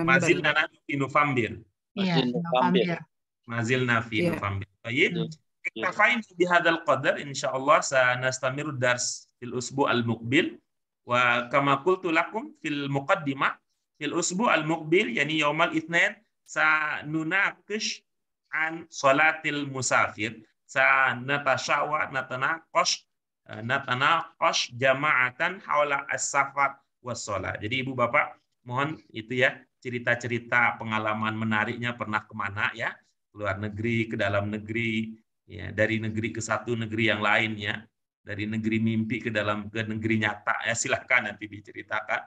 Mazilna fi November. Iya, November. Mazilna fi November. Baik. Iktafain bi hadzal qadar insyaallah sanastamiru dars fil usbu' al muqbil wa kama qultu lakum fil muqaddimah fil usbu' al muqbil yani yaumal itsnain sanunaqish an salatil musafir natanaqash jama'atan haula as-safar wassalah. Jadi Ibu Bapak mohon itu ya cerita-cerita pengalaman menariknya pernah kemana ya, luar negeri ke dalam negeri ya, dari negeri ke satu negeri yang lain ya, dari negeri mimpi ke negeri nyata ya, silahkan nanti diceritakan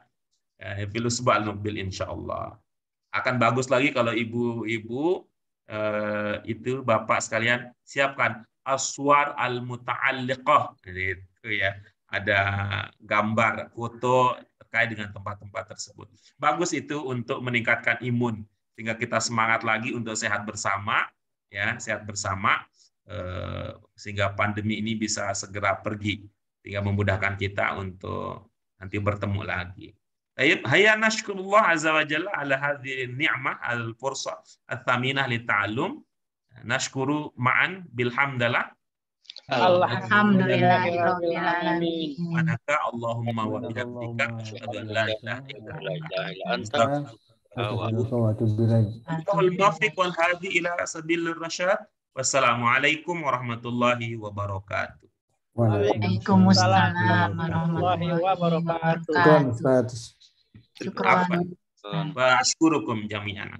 filusbal nubil insyaallah. Akan bagus lagi kalau ibu-ibu itu Bapak sekalian siapkan aswar al-muta'alliqah gitu ya, ada gambar foto terkait dengan tempat-tempat tersebut. Bagus itu untuk meningkatkan imun sehingga kita semangat lagi untuk sehat bersama ya, sehat bersama sehingga pandemi ini bisa segera pergi sehingga memudahkan kita untuk nanti bertemu lagi. Baik, hayya nashkurullah azza wa jalla ala hadhihi ni'mah al-fursah ats-tsaminah li-ta'allum. Nashkuru ma'an bilhamdalillah. Alhamdulillahirabbil alamin. Manaka Allahumma wa bihamdika asyhadu an la ilaha illa anta astaghfiruka wa atubu ilaik. Al-muwaffiq wal hadi ila sabilir rasyad. Wassalamualaikum warahmatullahi wabarakatuh. Waalaikumsalam warahmatullahi wabarakatuh. Wa ashkurukum jami'an.